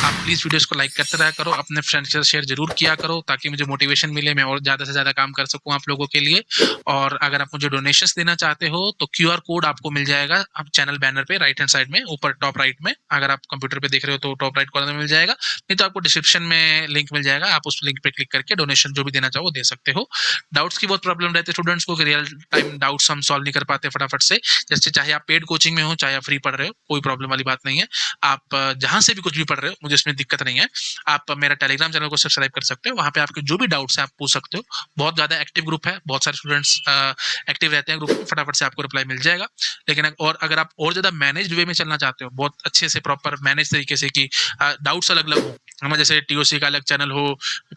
[SPEAKER 1] आप प्लीज़ वीडियोस को लाइक करते रहा करो, अपने फ्रेंड्स के साथ शेयर जरूर किया करो, ताकि मुझे मोटिवेशन मिले, मैं और ज़्यादा से ज़्यादा काम कर सकूं आप लोगों के लिए। और अगर आप मुझे डोनेशंस देना चाहते हो तो क्यूआर कोड आपको मिल जाएगा आप चैनल बैनर पे राइट हैंड साइड में ऊपर टॉप राइट में, अगर आप कंप्यूटर पे देख रहे हो तो टॉप राइट कॉर्नर में मिल जाएगा, नहीं तो आपको डिस्क्रिप्शन में लिंक मिल जाएगा, आप उस लिंक पे क्लिक करके डोनेशन जो भी देना चाहो वो दे सकते हो। डाउट्स की बहुत प्रॉब्लम रहती है स्टूडेंट्स को, रियल टाइम डाउट्स हम सॉल्व नहीं कर पाते फटाफट से, जैसे चाहे आप पेड कोचिंग में हो चाहे आप फ्री पढ़ रहे हो, कोई प्रॉब्लम वाली बात नहीं है। आप जहां से भी कुछ भी पढ़ रहे हो, मुझे इसमें दिक्कत नहीं है। आप मेरा टेलीग्राम चैनल को सब्सक्राइब कर सकते हो, वहां पे आपके जो भी डाउट्स है आप पूछ सकते हो। बहुत ज्यादा एक्टिव ग्रुप है, बहुत सारे स्टूडेंट्स एक्टिव रहते हैं ग्रुप में, फटाफट से आपको रिप्लाई मिल जाएगा। लेकिन और अगर आप और ज्यादा मैनेज वे में चलना चाहते हो, बहुत अच्छे से प्रॉपर मैनेज तरीके से कि डाउट्स अलग अलग हो, हमें जैसे टीओसी का अलग चैनल हो,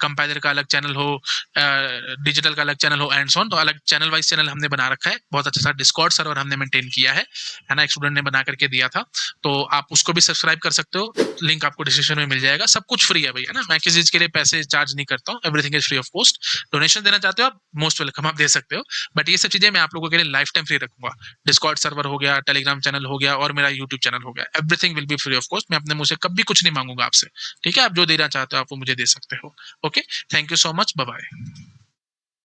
[SPEAKER 1] कंपाइलर का अलग चैनल हो, डिजिटल का अलग चैनल हो एंड सो ऑन, तो अलग चैनल वाइज चैनल हमने बना रखा है। बहुत अच्छा सा डिस्कॉर्ड सर्वर हमने मेंटेन किया है ना, एक स्टूडेंट ने बना करके दिया था, तो आप उसको भी सब्सक्राइब कर सकते हो, लिंक आपको डिस्क्रिप्शन में मिल जाएगा। सब कुछ फ्री है भैया ना, मैं किसी चीज के लिए पैसे चार्ज नहीं करता हूँ, everything is free of cost. Donation देना चाहते हो आप, मोस्ट वेलकम, आप दे सकते हो, बट ये सब चीजें मैं आप लोगों के लिए लाइफ टाइम फ्री रखूंगा। डिस्कॉर्ड सर्वर हो गया, टेलीग्राम चैनल हो गया और मेरा यूट्यूब चैनल हो गया, everything will be free of cost. मैं अपने मुंह से कभी कुछ नहीं मांगूंगा आपसे। ठीक है, आप जो देना चाहते हो आप वो मुझे दे सकते हो। Okay, thank you so much, bye bye.